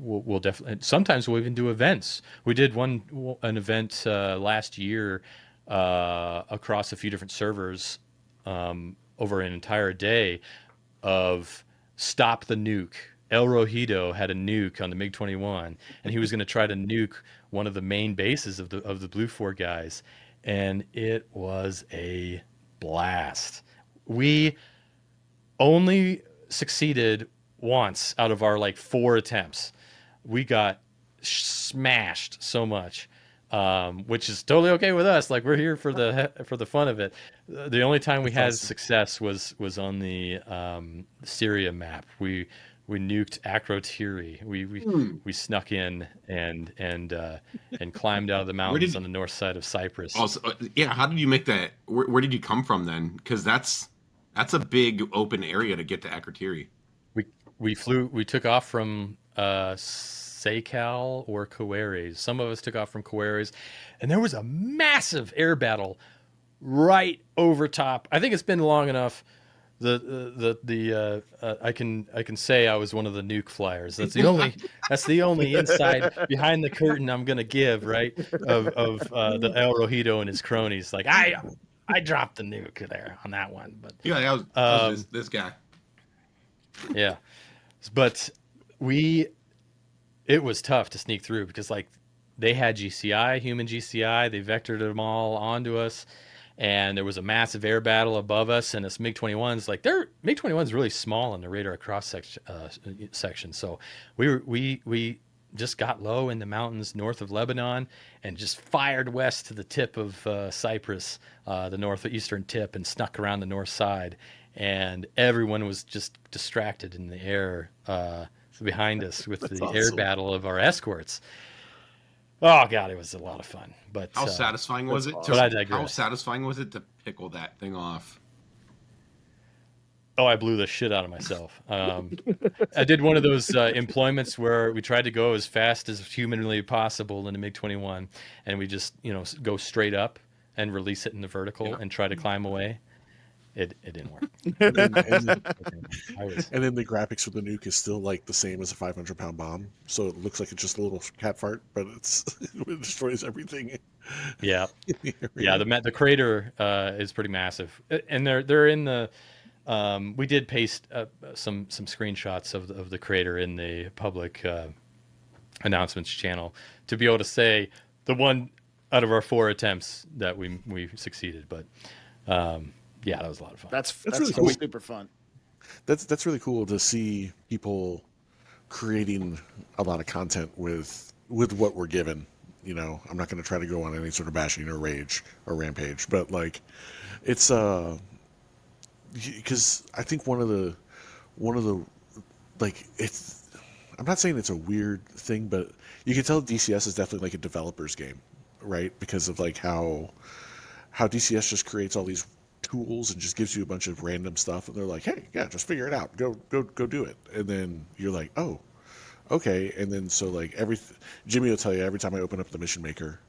We'll definitely, sometimes we'll even do events. We did an event last year across a few different servers over an entire day of stop the nuke. El Rojito had a nuke on the MiG-21, and he was going to try to nuke one of the main bases of the Blue 4 guys, and it was a blast. We only succeeded once out of our like 4 attempts. We got smashed so much, which is totally okay with us. Like, we're here for the fun of it. The only time we had success was on the Syria map. We nuked Akrotiri. We snuck in and climbed out of the mountains on the north side of Cyprus. Also, yeah, how did you make that? Where did you come from then? Because that's a big open area to get to Akrotiri. We took off from Sakal or Kuwares. Some of us took off from Kuwares, and there was a massive air battle right over top. I think it's been long enough. I can say I was one of the nuke flyers. That's the only inside behind the curtain I'm gonna give, right? Of the El Rojito and his cronies. Like, I dropped the nuke there on that one, but Yeah, that was this guy. Yeah, but it was tough to sneak through because like they had GCI, human GCI, they vectored them all onto us, and there was a massive air battle above us, and this MiG-21's like MiG-21's really small in the radar cross section, so we just got low in the mountains north of Lebanon and just fired west to the tip of Cyprus, the northeastern tip, and snuck around the north side, and everyone was just distracted in the air behind us with the air battle of our escorts. Oh God, it was a lot of fun. But how satisfying was it? How satisfying was it to pickle that thing off? Oh, I blew the shit out of myself. I did one of those employments where we tried to go as fast as humanly possible in the MiG-21, and we just go straight up and release it in the vertical and try to climb away. It didn't work. And then the graphics for the nuke is still like the same as a 500-pound bomb, so it looks like it's just a little cat fart, but it destroys everything. Yeah, yeah. The crater is pretty massive, and they're in the. We did paste some screenshots of the crater in the public announcements channel to be able to say the one out of our 4 attempts that we succeeded, but. Yeah, that was a lot of fun. That's really cool. Super fun. That's really cool to see people creating a lot of content with what we're given. I'm not going to try to go on any sort of bashing or rage or rampage, but like, it's because I think one of the like, it's, I'm not saying it's a weird thing, but you can tell DCS is definitely like a developer's game, right? Because of like how DCS just creates all these tools and just gives you a bunch of random stuff, and they're like, hey, yeah, just figure it out, go do it, and then you're like, oh, okay. And then so like Jimmy will tell you every time I open up the mission maker,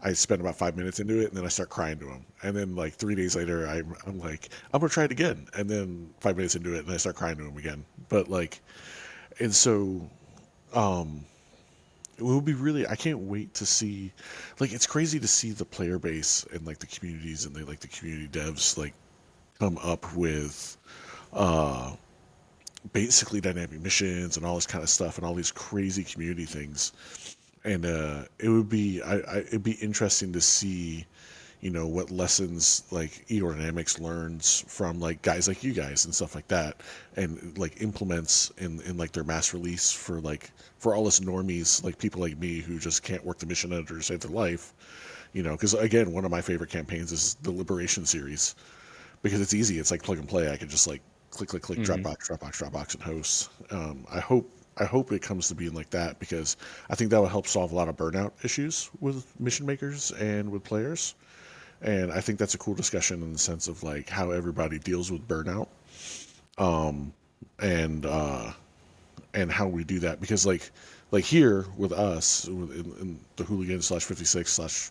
I spend about 5 minutes into it, and then I start crying to him, and then like 3 days later I'm like, I'm gonna try it again, and then 5 minutes into it and I start crying to him again. But like, and so it will be really, I can't wait to see, like, it's crazy to see the player base and like the communities and the community devs like come up with basically dynamic missions and all this kind of stuff and all these crazy community things. And it would be it'd be interesting to see what lessons like Aerodynamics learns from like guys like you guys and stuff like that, and like implements in like their mass release for all us normies, like people like me who just can't work the mission editor to save their life. Because again, one of my favorite campaigns is the Liberation series, because it's easy. It's like plug and play. I can just like click, Dropbox, and host. I hope it comes to being like that, because I think that will help solve a lot of burnout issues with mission makers and with players. And I think that's a cool discussion in the sense of like how everybody deals with burnout. And and how we do that, because like here with us in the hooligan /56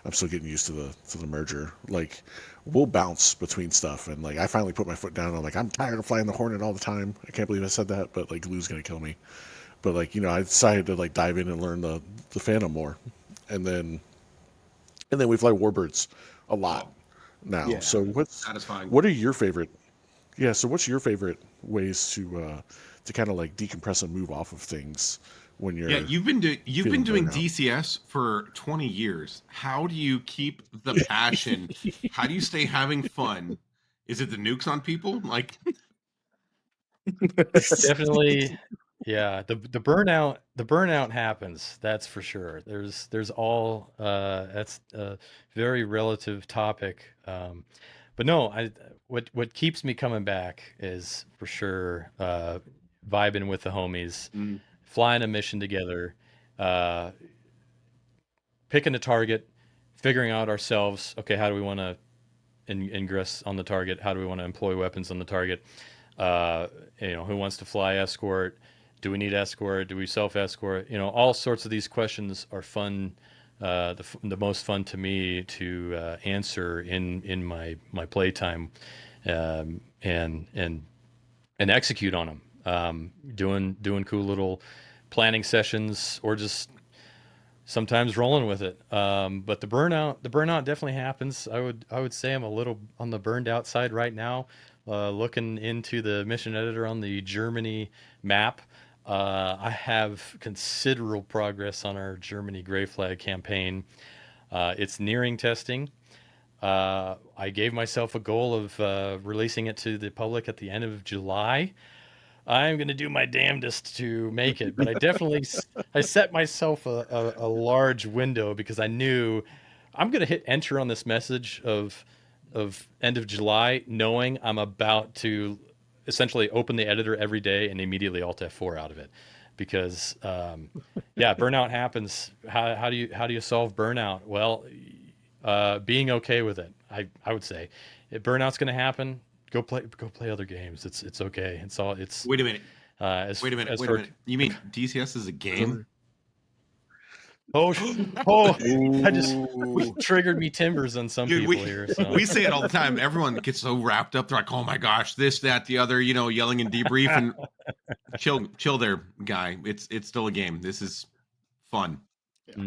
I'm still getting used to the merger. Like, we'll bounce between stuff, and like I finally put my foot down. I'm like, I'm tired of flying the Hornet all the time. I can't believe I said that, but like Glue's gonna kill me. But like, I decided to like dive in and learn the Phantom more, and then we fly Warbirds a lot now. Yeah. So Satisfying. what are your favorite? Yeah. So what's your favorite ways to kind of like decompress and move off of things when you're you've been doing burnout? DCS for 20 years. How do you keep the passion? How do you stay having fun? Is it the nukes on people? Like, Definitely, yeah. The burnout happens. That's for sure. There's all that's a very relative topic. But no, what keeps me coming back is for sure vibing with the homies, flying a mission together, picking a target, figuring out ourselves. Okay, how do we want to ingress on the target? How do we want to employ weapons on the target? Who wants to fly escort? Do we need escort? Do we self-escort? All sorts of these questions are fun. The most fun to me to answer in my playtime, and execute on them. Doing cool little planning sessions, or just sometimes rolling with it. But the burnout definitely happens. I would say I'm a little on the burned out side right now. Looking into the mission editor on the Germany map, I have considerable progress on our Germany GrayFlag campaign. It's nearing testing. I gave myself a goal of releasing it to the public at the end of July. I'm going to do my damnedest to make it, but I set myself a large window, because I knew I'm going to hit enter on this message of end of July, knowing I'm about to essentially open the editor every day and immediately Alt F4 out of it, because burnout happens. How do you solve burnout? Well, being okay with it. I would say, if burnout's going to happen, go play other games. It's okay. It's wait a minute. Wait a minute. You mean DCS is a game? Oh, I just triggered me timbers on some people here. So. We say it all the time. Everyone gets so wrapped up. They're like, oh my gosh, this, that, the other, yelling in debrief. And chill there, guy. It's still a game. This is fun.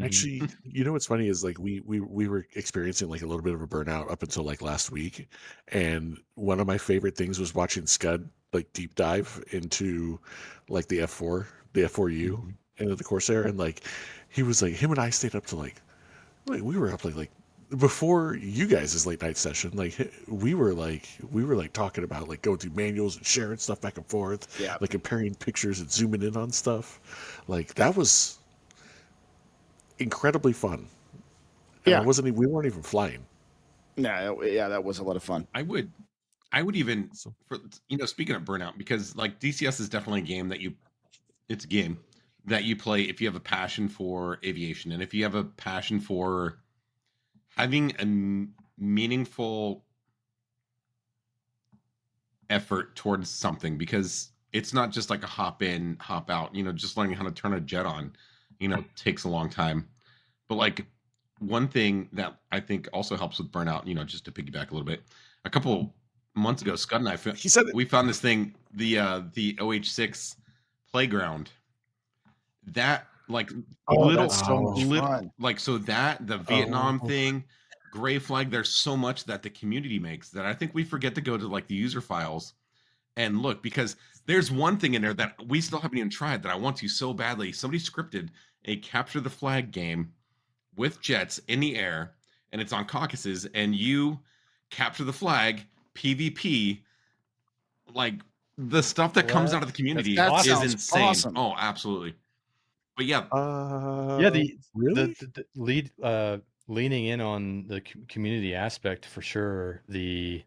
Actually, what's funny is like we were experiencing like a little bit of a burnout up until like last week, and one of my favorite things was watching Scud like deep dive into like the F4U into the Corsair, and like he was like, him and I stayed up to like we were up like before you guys' late night session. Like we were talking about like going through manuals and sharing stuff back and forth, like comparing pictures and zooming in on stuff. Like that was incredibly fun. And we weren't even flying. No, that was a lot of fun. I would even, speaking of burnout, because like DCS is definitely a game it's a game that you play if you have a passion for aviation, and if you have a passion for having a meaningful effort towards something, because it's not just like a hop in, hop out, just learning how to turn a jet on, takes a long time. But like one thing that I think also helps with burnout, just to piggyback a little bit, a couple months ago, Scud and I we found this thing, the OH6 Playground, that like that's so much fun. Like, so that the Vietnam thing, GrayFlag, there's so much that the community makes that I think we forget to go to like the user files and look, because there's one thing in there that we still haven't even tried that I want to so badly. Somebody scripted a capture the flag game with jets in the air, and it's on Caucasus, and you capture the flag PvP. Like the stuff that comes out of the community is insane. Awesome. Oh, absolutely. But the really the lead leaning in on the community aspect for sure. The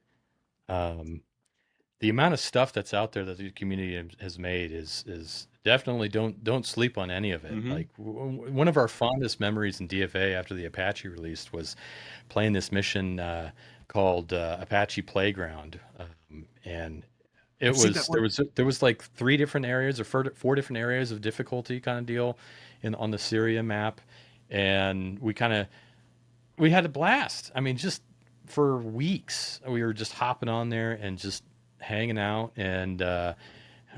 amount of stuff that's out there that the community has made is definitely don't sleep on any of it. Like one of our fondest memories in DFA after the Apache released was playing this mission called Apache Playground, and It I've seen was that one. there was like 3 different areas or 4 different areas of difficulty kind of deal on the Syria map, and we had a blast. I mean, just for weeks we were just hopping on there and just hanging out, and I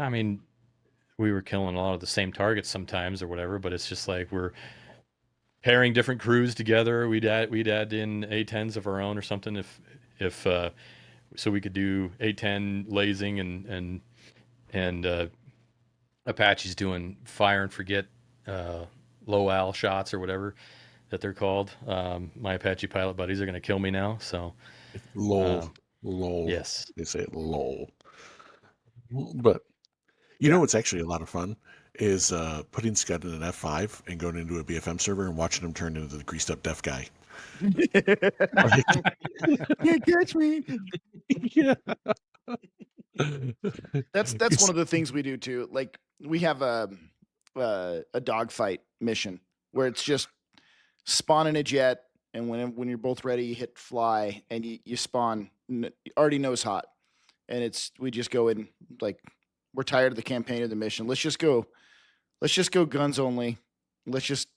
mean, we were killing a lot of the same targets sometimes or whatever, but it's just like we're pairing different crews together. We'd add in A10s of our own or something if so we could do A10 lasing and Apache's doing fire and forget low al shots or whatever that they're called. My Apache pilot buddies are going to kill me now. So Lol. Lol. yes, They say it lol. But you Yeah. know what's actually a lot of fun is putting Scud in an F5 and going into a BFM server and watching him turn into the greased up deaf guy. Like, Can't catch me. yeah. That's one of the things we do too. Like we have a dogfight mission where it's just spawn in a jet, and when you're both ready, you hit fly, and you spawn. Already nose hot, and we just go in like we're tired of the campaign or the mission. Let's just go guns only. Let's just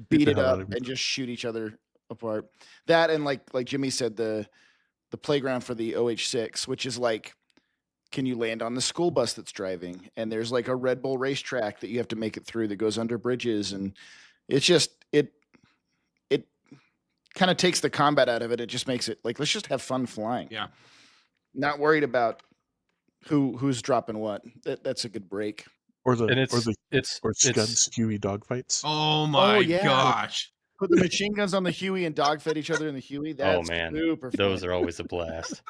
beat the it hell out up of it. and just shoot each other apart. That and like Jimmy said, the playground for the OH6, which is like, can you land on the school bus that's driving? And there's like a Red Bull racetrack that you have to make it through that goes under bridges, and it's just it kind of takes the combat out of it. It just makes it like, let's just have fun flying. Yeah. Not worried about who's dropping what. That's a good break. Or the and or the it's or Scud Skewy dogfights. Oh my yeah. gosh. Put the machine guns on the Huey and dogfight each other in the Huey. That's man, super fun. those are always a blast.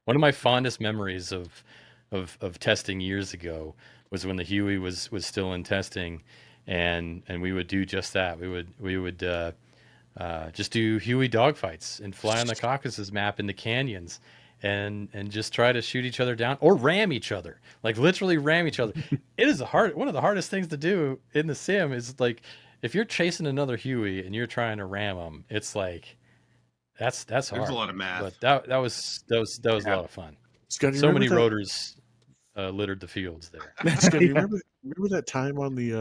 One of my fondest memories of testing years ago was when the Huey was still in testing, and we would do just that. We would just do Huey dogfights and fly on the Caucasus map in the canyons, and just try to shoot each other down or ram each other, like literally ram each other. It is one of the hardest things to do in the sim is like if you're chasing another Huey and you're trying to ram them, it's like that's hard. There's a lot of math. But that was a lot of fun. Scud, you So many remember that? rotors littered the fields there. Scud, you remember that time on the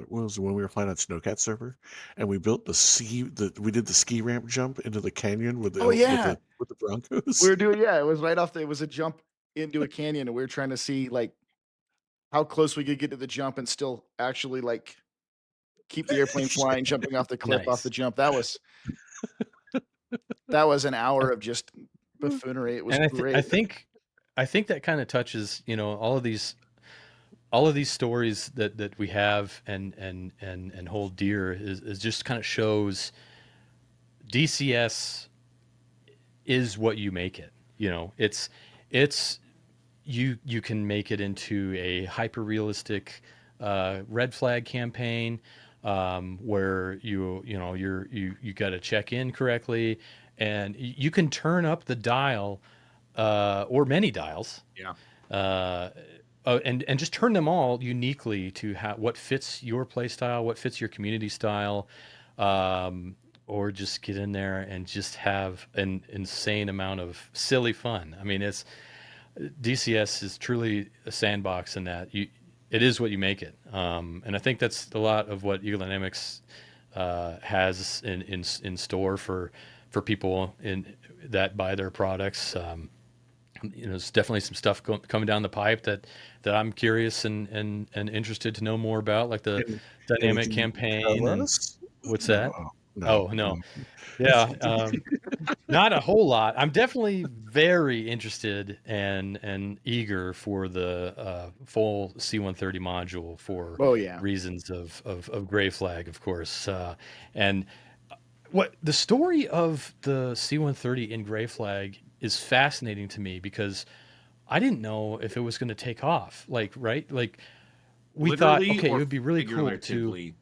what was it, when we were flying on Snowcat server and we built we did the ski ramp jump into the canyon with the with the Broncos. We were doing, it was right off it was a jump into a canyon, and we were trying to see like how close we could get to the jump and still actually like keep the airplane flying, jumping off the cliff off Nice. the jump. That was an hour of just buffoonery. It was And great. I think that kind of touches, all of these stories that we have and hold dear is just kind of shows DCS is what you make it. It's you can make it into a hyper realistic red flag campaign where you got to check in correctly, and you can turn up the dial or many dials. Yeah. And just turn them all uniquely to what fits your play style, what fits your community style, or just get in there and just have an insane amount of silly fun. I mean, DCS is truly a sandbox in that it is what you make it. And I think that's a lot of what Eagle Dynamics has in store for people that buy their products. There's definitely some stuff coming down the pipe that I'm curious and interested to know more about, like the dynamic campaign. And what's that? No. Oh no, yeah, not a whole lot. I'm definitely very interested and eager for the full C-130 module for reasons of GrayFlag, of course, and what the story of the C-130 in GrayFlag is fascinating to me because I didn't know if it was going to take off. Like, right? Like we Literally thought, okay, it or would be really cool to figuratively?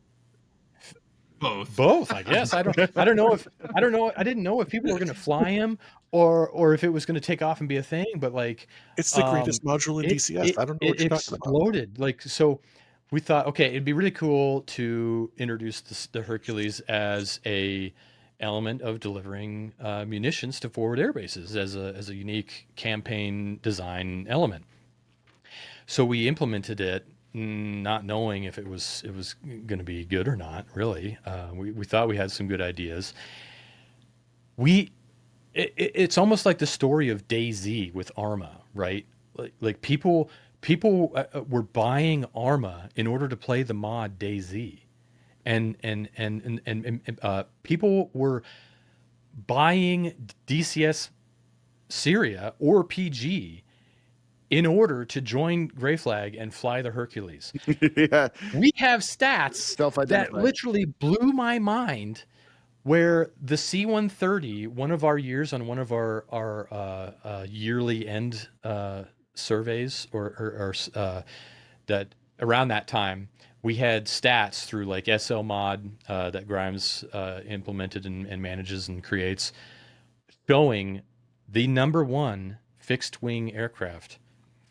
both, I guess. I don't know. I didn't know if people were going to fly him or if it was going to take off and be a thing. But like, it's the greatest module in DCS. I don't know what you're talking about. It exploded. Like, so we thought, okay, it'd be really cool to introduce the Hercules as element of delivering munitions to forward air bases as a unique campaign design element. So we implemented it, not knowing if it was going to be good or not. Really, we thought we had some good ideas. It's almost like the story of DayZ with Arma, right? Like people were buying Arma in order to play the mod DayZ, and people were buying DCS Syria or PG in order to join GrayFlag and fly the Hercules. Yeah. We have stats that Self-identified. literally blew my mind, where the C-130, one of our years on one of our yearly end surveys, or that around that time, we had stats through like SL Mod that Grimes implemented and manages and creates, showing the number one fixed wing aircraft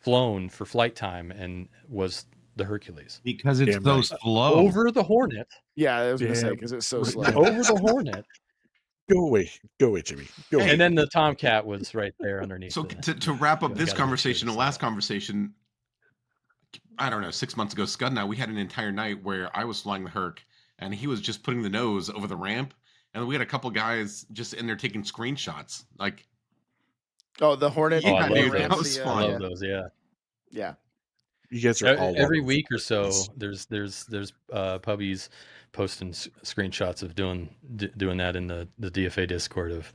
flown for flight time and was the Hercules. Because it's Damn so right. slow. Over the Hornet. Yeah, I was going to say, Damn. because it's so slow. Over the Hornet. Go away, Jimmy. Go away. And then the Tomcat was right there underneath. So the, to wrap up this gotta make conversation, sure the to last say conversation, I don't know, 6 months ago, Scud and I, we had an entire night where I was flying the Herc and he was just putting the nose over the ramp, and we had a couple guys just in there taking screenshots. Like, Oh, the Hornet. Yeah, Oh, I the love dude, that ramps, was the, fun. I love yeah. those. Yeah. Yeah. You guys are all Every wonderful. week or so, there's pubbies posting screenshots of doing that in the DFA Discord. Of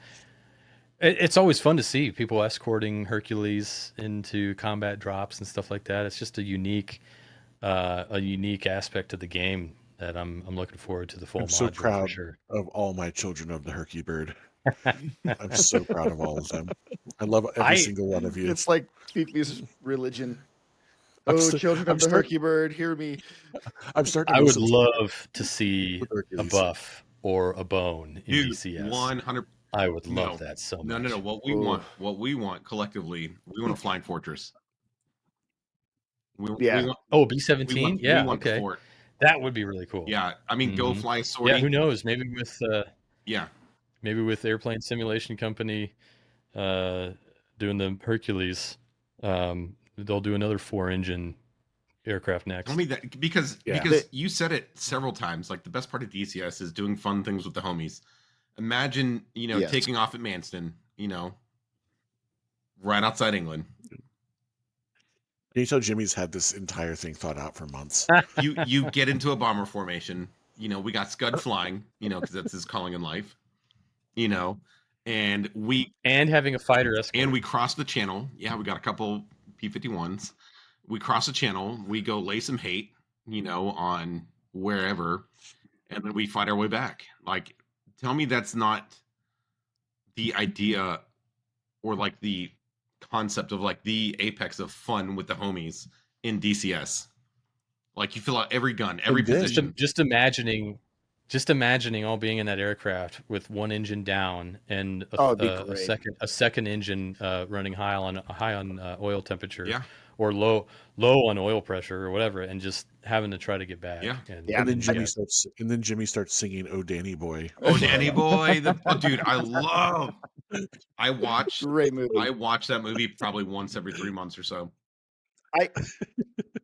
it's always fun to see people escorting Hercules into combat drops and stuff like that. It's just a unique aspect of the game that I'm looking forward to the full I'm module so for proud sure. of all my children of the Herky Bird. I'm so proud of all of them. I love every single one of you. It's like Fifi's religion. I'm Oh, sta- children I'm of the start- Herky Bird, hear me. I'm starting to I know would some love to see with a Hercules. buff or a bone in Dude, DCS. 100. I would love No. that so much. No. What we want collectively, we want a flying fortress. We Yeah. want, Oh, we B-17? want, Yeah, we want the okay. fort. That would be really cool. Yeah, I mean, go Mhm. fly a sortie. Yeah, who knows? Maybe with Yeah, Airplane Simulation Company doing the Hercules, they'll do another 4-engine aircraft next. tell me that because Yeah. you said it several times. Like, the best part of DCS is doing fun things with the homies. Imagine, Yes. taking off at Manston, right outside England. Can you tell Jimmy's had this entire thing thought out for months? You get into a bomber formation. We got Scud flying. Because that's his calling in life. And having a fighter escort. and we cross the channel. Yeah, we got a couple P-51s. We cross the channel. We go lay some hate, on wherever, and then we fight our way back. Like, tell me that's not the idea, or like the concept of like the apex of fun with the homies in DCS. Like, you fill out every gun, every And then- position. Just imagining all being in that aircraft with one engine down and Oh, it'd be a great. second engine running high on oil temperature, Yeah. or low on oil pressure or whatever, and just having to try to get back. Yeah. Yeah. And then Jimmy starts singing "Oh Danny Boy." Oh, Danny Boy, dude, I watch Great movie. I watch that movie probably once every 3 months or so.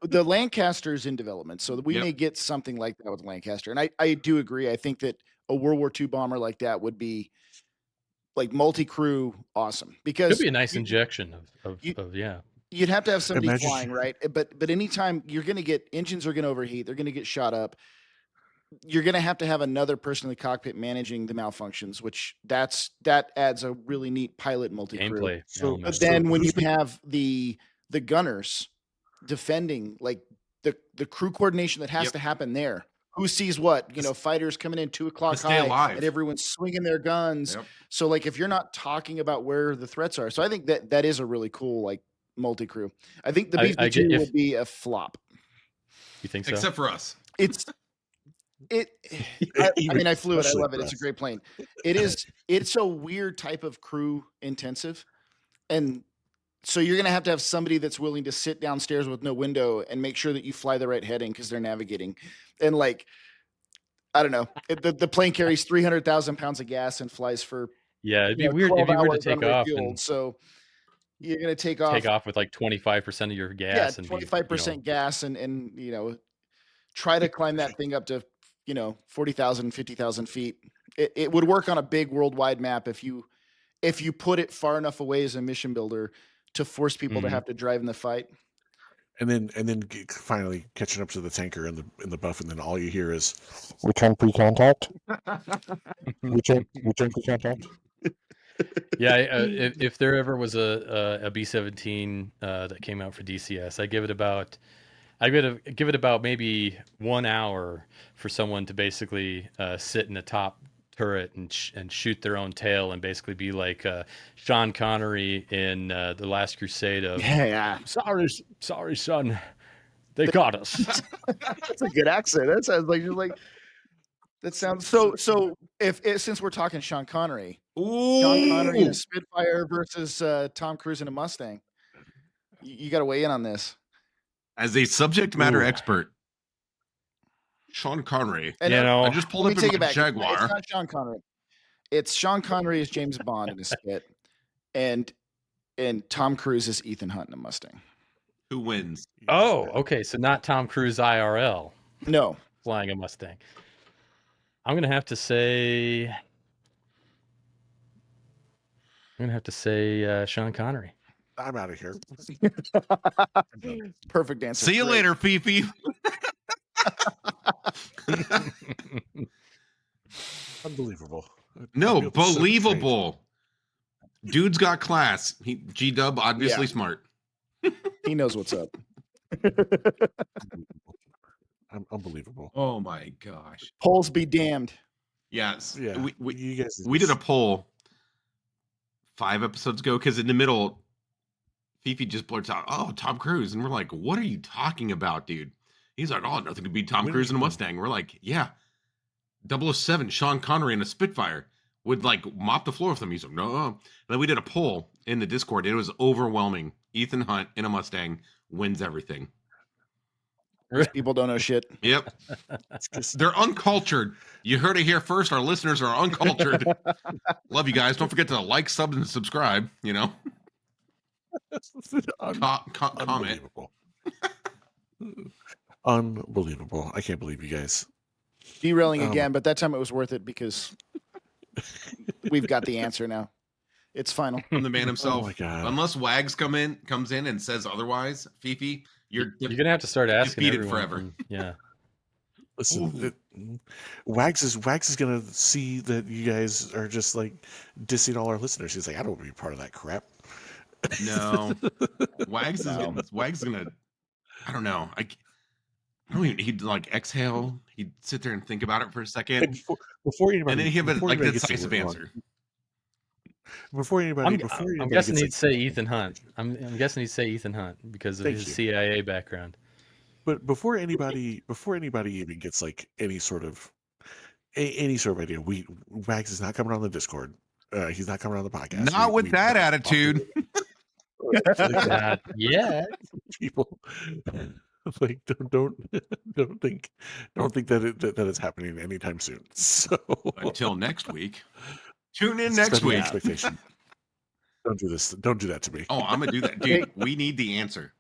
The Lancaster's in development, so we Yep. may get something like that with Lancaster. And I do agree. I think that a World War II bomber like that would be like multi-crew awesome, Could because be a nice injection of yeah. you'd have to have somebody Imagine- flying, right? But anytime you're going to get engines are going to overheat, they're going to get shot up. You're going to have another person in the cockpit managing the malfunctions, which that adds a really neat pilot multi-crew. Gameplay So- element. But then when you who's have the gunners defending, like the crew coordination that has Yep. to happen there. Who sees what? Fighters coming in 2 o'clock stay high, alive. and everyone's swinging their guns. Yep. So like, if you're not talking about where the threats are, so I think that is a really cool like multi-crew. I think the I get B-52 if- will be a flop. You think so? Except for us. It's I mean, I flew it. I Especially love it. It's a us. great plane. It's a weird type of crew intensive. And so you're going to have somebody that's willing to sit downstairs with no window and make sure that you fly the right heading because they're navigating. And like, I don't know. The plane carries 300,000 pounds of gas and flies for Yeah, it'd be weird. 12 It'd be weird to hours take off unrefueled. and So you're gonna take take off, off with like 25% of your gas and be, 25% gas and try to climb that thing up to 40,000, 50,000 feet. It would work on a big worldwide map if you put it far enough away as a mission builder to force people to have to drive in the fight. And then finally catching up to the tanker in the buff, and then all you hear is return pre-contact. return pre-contact. Yeah, if there ever was a B-17 that came out for DCS, I give it about maybe 1 hour for someone to basically sit in the top turret and shoot their own tail and basically be like Sean Connery in The Last Crusade of sorry son, they got us. That's a good accent. That sounds like that sounds so. If since we're talking Sean Connery, Sean Connery in a Spitfire versus Tom Cruise in a Mustang, you got to weigh in on this. As a subject matter expert, Sean Connery. And I just pulled up in my Jaguar. It's not Sean Connery. It's Sean Connery as James Bond in a Spit, and Tom Cruise as Ethan Hunt in a Mustang. Who wins? Oh, okay. So not Tom Cruise IRL. No, flying a Mustang. I'm gonna have to say Sean Connery. I'm out of here. Perfect answer. See you later, Fifi. Unbelievable. No, believable. Dude's got class. G-Dub, obviously smart. He knows what's up. Unbelievable. Oh my gosh. Polls be damned. Yes. Yeah. You guys. We did a poll 5 episodes ago because in the middle, Fifi just blurts out, "Oh, Tom Cruise," and we're like, "What are you talking about, dude?" He's like, "Oh, nothing could beat Tom Cruise in a Mustang." We're like, "Yeah, 007, Sean Connery in a Spitfire would like mop the floor with him." He's like, "No." And then we did a poll in the Discord. It was overwhelming. Ethan Hunt in a Mustang wins everything. People don't know shit. Yep. They're uncultured. You heard it here first. Our listeners are uncultured. Love you guys. Don't forget to like, sub, and subscribe. Comment. Unbelievable. I can't believe you guys. Derailing again, but that time it was worth it because we've got the answer now. It's final. From the man himself. Oh my God. Unless Wags comes in and says otherwise, Fifi, you're gonna have to start asking defeated forever. Yeah. Listen, Wags is gonna see that you guys are just like dissing all our listeners. He's like, I don't want to be part of that crap. No, Wags is gonna. I don't know. I don't even. He'd like exhale. He'd sit there and think about it for a second before anybody, and then he'd have like a anybody gets decisive answer. I'm guessing he'd say Ethan Hunt. I'm guessing he'd say Ethan Hunt because of his CIA background. But before anybody even gets like any sort of idea, Wags is not coming on the Discord. He's not coming on the podcast. Not with that attitude. Not yet. People like don't think that it's happening anytime soon. So until next week, tune in next week. Expectation. Don't do this. Don't do that to me. Oh, I'm gonna do that, dude. We need the answer.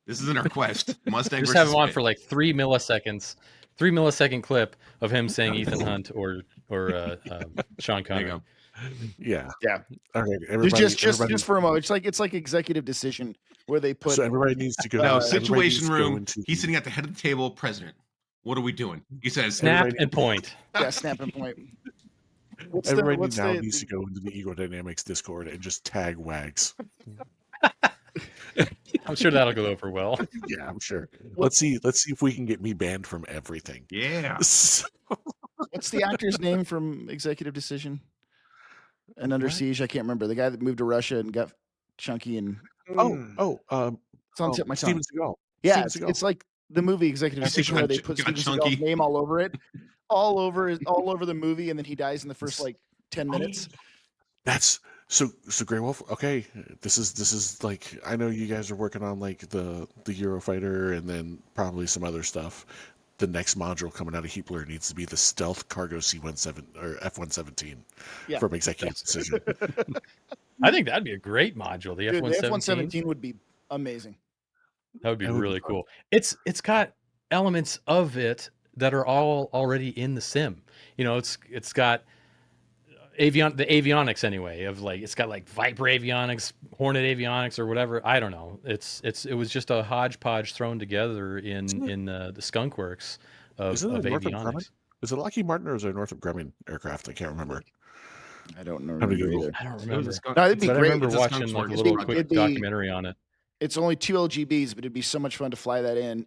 This isn't our quest. Mustang. Just have him on for like 3 milliseconds. 3-millisecond clip of him saying Ethan Hunt or Sean Connery. Yeah. All right. Everybody, just for a moment. It's like executive decision where they put. So everybody needs to go. No, situation room. He's sitting at the head of the table. President, what are we doing? He says, "Snap and point." Yeah, snap and point. Everybody needs to go into the Ego Dynamics Discord and just tag Wags. I'm sure that'll go over well. Yeah, I'm sure. Let's see if we can get me banned from everything. Yeah. What's the actor's name from Executive Decision and Under Siege? I can't remember. The guy that moved to Russia and got chunky and it's on tip my tongue. Steven Seagal. Yeah, it's like the movie Executive Decision where they put Steven Seagal's name all over it, all over the movie, and then he dies in the first like 10 minutes. That's so Graywo1f. Okay, this is like, I know you guys are working on like the Eurofighter and then probably some other stuff. the next module coming out of HEATBLUR needs to be the stealth cargo C-17 or F-117 Yeah, from Executive Decision. I think that'd be a great module. The dude, the F-117. F-117 would be amazing. That would be That would be really fun. cool. It's got elements of it that are all already in the sim. You know, it's got the avionics anyway, of like, it's got like Viper avionics, Hornet avionics, or whatever. I don't know. It was just a hodgepodge thrown together in the Skunk Works of Isn't it Northrop Grumman? avionics. Is it Lockheed Martin or is it a Northrop Grumman aircraft? I can't remember. I don't know. Have to Google. Either. I don't It was remember. a skunk- No, it'd be But I great. remember It's a watching Skunk like a Works little project. quick It'd be- documentary on it. It's only 2 LGBs, but it'd be so much fun to fly that in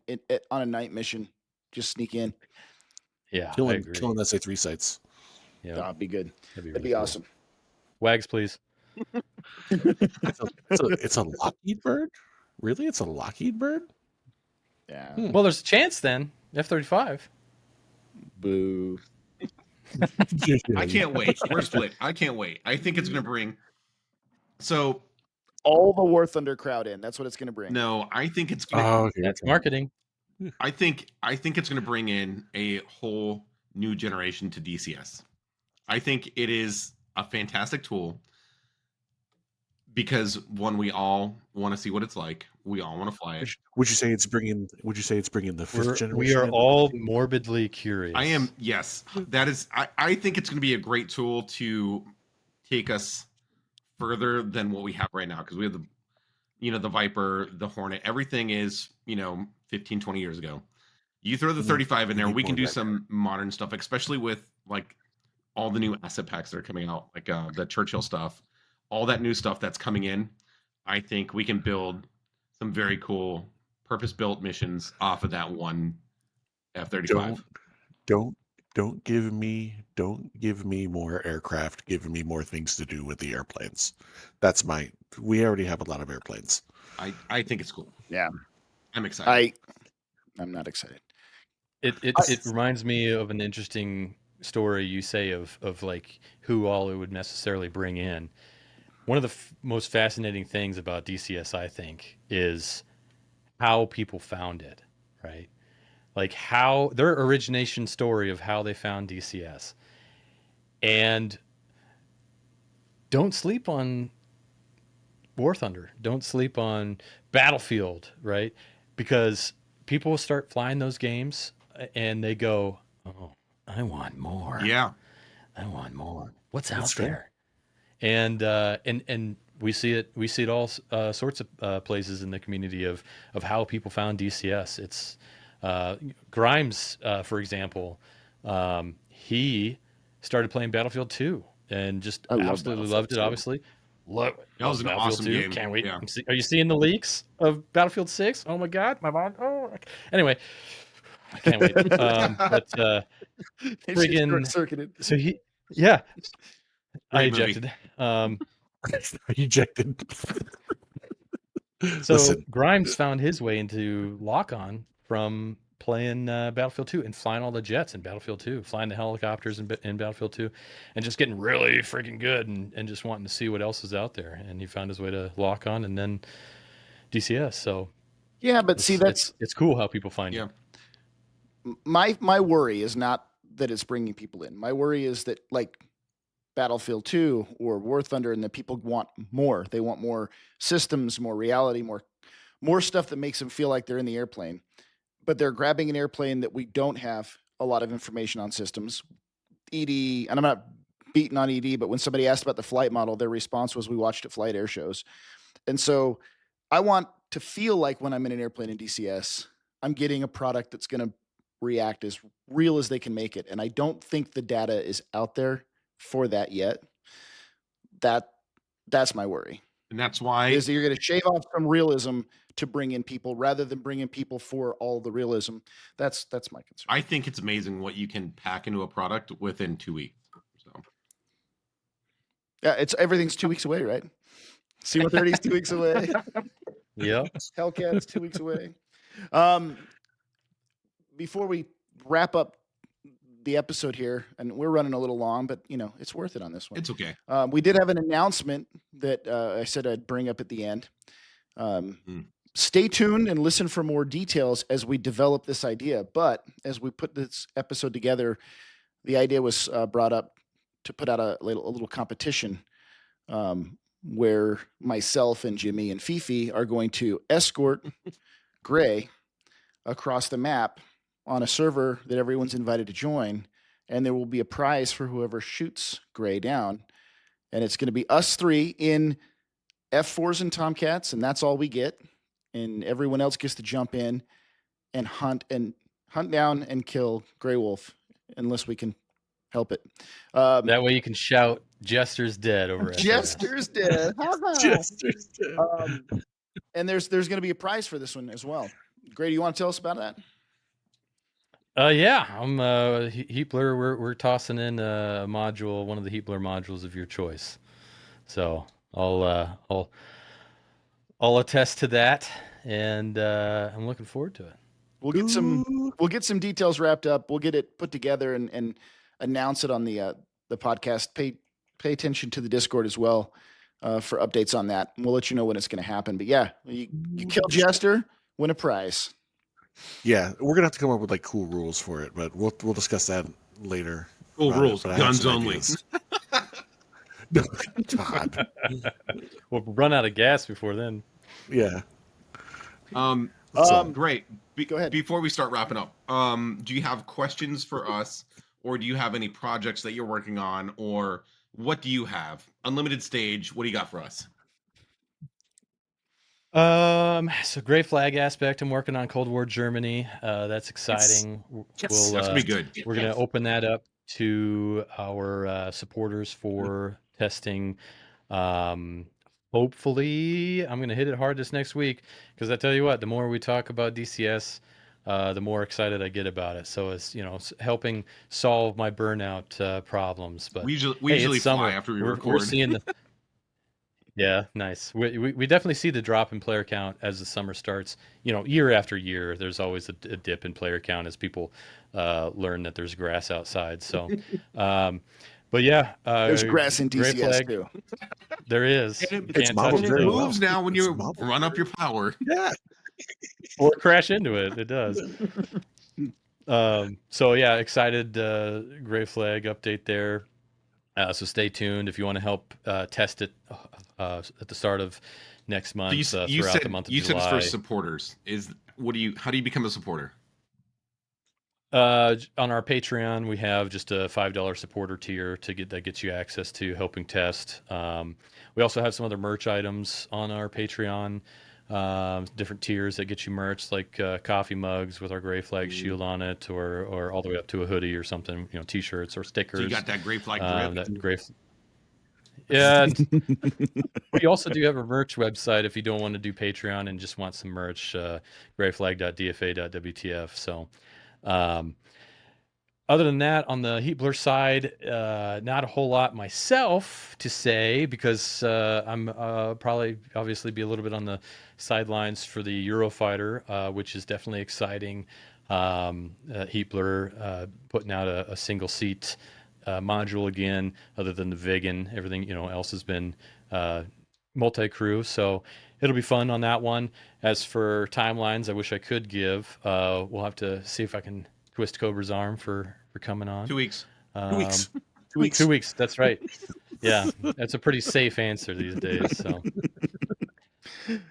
on a night mission. Just sneak in. Yeah, I Killing agree. SA-3 sites. Yeah, That'd be good. that'd That'd really be cool. awesome. Wags, please. It's a Lockheed bird? Really? It's a Lockheed bird? Yeah. Hmm. Well, there's a chance then. F-35. Boo. I can't wait. We're split. I can't wait. I think it's going to bring. So All the War Thunder crowd in. That's what it's going to bring. no, I think it's going to. Oh, okay. That's marketing. I think it's going to bring in a whole new generation to DCS. I think it is a fantastic tool because one, we all want to see what it's like. We all want to fly it. Would you say it's bringing? Would you say it's bringing the 5th generation? We are in? all morbidly curious. I am. Yes, that is. I think it's going to be a great tool to take us further than what we have right now, because we have the Viper, the Hornet. Everything is 15, 20 years ago. You throw the 35 in there, we can do some modern stuff, especially with like all the new asset packs that are coming out, like the Churchill stuff, all that new stuff that's coming in. I think we can build some very cool purpose-built missions off of that one F-35. Don't give me more aircraft. Give me more things to do with the airplanes. We already have a lot of airplanes. I think it's cool. Yeah. I'm excited. I'm not excited. It reminds me of an interesting story you say of like who all it would necessarily bring in. One of the most fascinating things about DCS, I think, is how people found it, right? Like how their origination story of how they found DCS. And don't sleep on War Thunder. Don't sleep on Battlefield, right? Because people will start flying those games and they go, "Oh, I want more. Yeah. I want more. What's That's out true. there?" And we see it all sorts of places in the community of how people found DCS. It's Grimes, for example. He started playing Battlefield 2 and just I love absolutely Battlefield loved it. 2. Obviously, That was an Battlefield awesome 2. game. Can't wait. Yeah. Are you seeing the leaks of Battlefield 6? Oh my God, my mind. Oh, anyway, I can't wait. But It's just friggin- short-circuited. so I Great movie. ejected. Ejected. So Listen. Grimes found his way into lock-on from playing Battlefield 2 and flying all the jets in Battlefield 2, flying the helicopters in Battlefield 2, and just getting really freaking good and just wanting to see what else is out there. And he found his way to lock-on and then DCS. So Yeah, but see, it's cool how people find Yeah. it. my worry is not that it's bringing people in. My worry is that like Battlefield 2 or War Thunder, and that people want more. They want more systems, more reality, more stuff that makes them feel like they're in the airplane. But they're grabbing an airplane that we don't have a lot of information on systems. ED, and I'm not beating on ED, but when somebody asked about the flight model, their response was, "We watched it flight air shows." And so I want to feel like when I'm in an airplane in DCS, I'm getting a product that's going to react as real as they can make it. And I don't think the data is out there for that yet. That's my worry. And that's why Is that you're going to shave off some realism to bring in people rather than bring in people for all the realism. That's my concern. I think it's amazing what you can pack into a product within 2 weeks. So Yeah, everything's 2 weeks away, right? C-130 is 2 weeks away. Yeah. Hellcat's 2 weeks away. Before we wrap up the episode here, and we're running a little long, but it's worth it on this one. it's okay. We did have an announcement that I said I'd bring up at the end. Stay tuned and listen for more details as we develop this idea. But as we put this episode together, the idea was brought up to put out a little competition where myself and Jimmy and Fifi are going to escort Gray across the map on a server that everyone's invited to join. And there will be a prize for whoever shoots Gray down. And it's going to be us three in F4s and Tomcats, and that's all we get. And everyone else gets to jump in and hunt down and kill Graywo1f, unless we can help it. That way you can shout, "Jester's dead" over it. Jester's dead. Jester's dead. And there's going to be a prize for this one as well. Gray, do you want to tell us about that? Yeah, I'm HEATBLUR. We're tossing in a module, one of the HEATBLUR modules of your choice. So I'll attest to that, and I'm looking forward to it. We'll get some details wrapped up. We'll get it put together and announce it on the podcast. Pay attention to the Discord as well for updates on that. We'll let you know when it's going to happen. But yeah, you kill Jester, win a prize. Yeah, we're gonna have to come up with like cool rules for it, but we'll discuss that later. Cool rules, guns only. No, God. We'll run out of gas before then. Yeah. Great. Go ahead. Before we start wrapping up, do you have questions for us, or do you have any projects that you're working on, or what do you have? Unlimited stage. What do you got for us? So GrayFlag aspect, I'm working on Cold War Germany. That's exciting. Yes, that's gonna be good. We're gonna open that up to our supporters for testing. Hopefully, I'm gonna hit it hard this next week, because I tell you what, the more we talk about DCS, the more excited I get about it. So it's helping solve my burnout problems. But we usually fly summer. after we We're record. seeing the Yeah, nice. We definitely see the drop in player count as the summer starts. Year after year, there's always a dip in player count as people learn that there's grass outside. So, but yeah, there's grass in DCS GrayFlag, too. There is. It's Can't modeled touch very it. It well. moves now when It's you modeled. run up your power. Yeah. Or crash into it. It does. So yeah, excited. GrayFlag update there. So stay tuned if you want to help test it at the start of next month. So throughout the month of you July. said for supporters. How do you become a supporter? On our Patreon, we have just a $5 supporter tier that gets you access to helping test. We also have some other merch items on our Patreon, different tiers that get you merch, like coffee mugs with our GrayFlag shield on it, or all the way up to a hoodie or something, T-shirts or stickers. So you got that GrayFlag drip. Yeah. We also do have a merch website if you don't want to do Patreon and just want some merch, grayflag.dfa.wtf. So, other than that, on the HEATBLUR side, not a whole lot myself to say, because I'm probably obviously be a little bit on the sidelines for the Eurofighter, which is definitely exciting. HEATBLUR putting out a single seat module again, other than the Vegan. Everything else has been multi-crew, so it'll be fun on that one. As for timelines, I wish I could give. We'll have to see if I can twist Cobra's arm for coming on. 2 weeks. 2 weeks. 2 weeks. 2 weeks. That's right. Yeah, that's a pretty safe answer these days. So,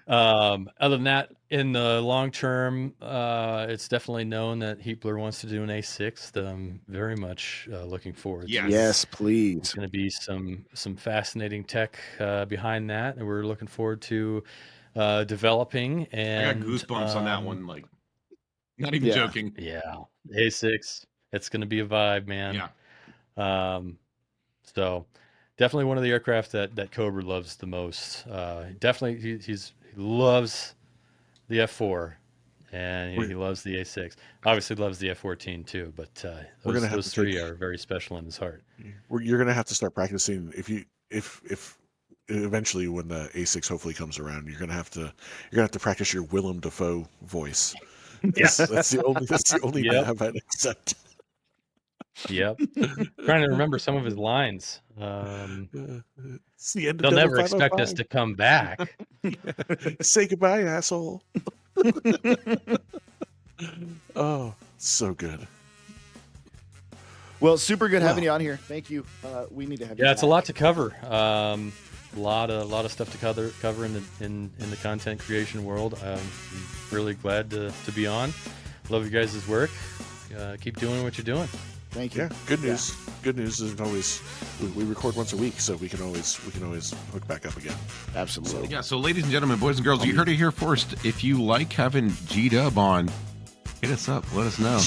other than that, in the long term, it's definitely known that HEATBLUR wants to do an A6 that I'm very much looking forward to. Yes, please. It's going to be some fascinating tech behind that, and we're looking forward to developing. And I got goosebumps on that one. Like, not even joking. Yeah, A6. It's going to be a vibe, man. Yeah. So definitely one of the aircraft that Cobra loves the most. Definitely, he loves the F4, and he loves the A6. Obviously, loves the F14 too. But those three are very special in his heart. You're gonna have to start practicing if eventually when the A6 hopefully comes around, you're gonna have to practice your Willem Dafoe voice. Yes, that's the only map I'd accept. Yep. Trying to remember some of his lines. It's the end of They'll Devil never expect us 505. to come back. Say goodbye, asshole. Oh, so good. Well, super good having Wow. you on here. Thank you. We need to have you Yeah, it's a back. lot to cover. A lot of stuff to cover in the content creation world. I'm really glad to be on. Love you guys' work. Keep doing what you're doing. Thank you. Yeah, good news. Good news is always we record once a week, so we can always hook back up again. Absolutely. Yeah, so ladies and gentlemen, boys and girls, you heard it here first. If you like having G-Dub on, hit us up. Let us know.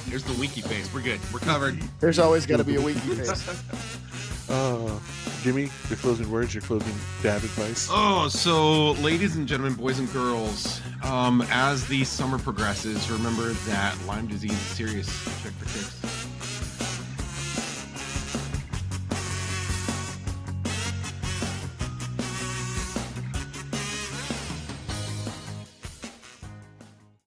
There's the winky face. We're good. We're covered. There's always got to be a winky face. Jimmy, your closing words, your closing dad advice. Oh, so ladies and gentlemen, boys and girls, as the summer progresses, remember that Lyme disease is serious. Check for ticks.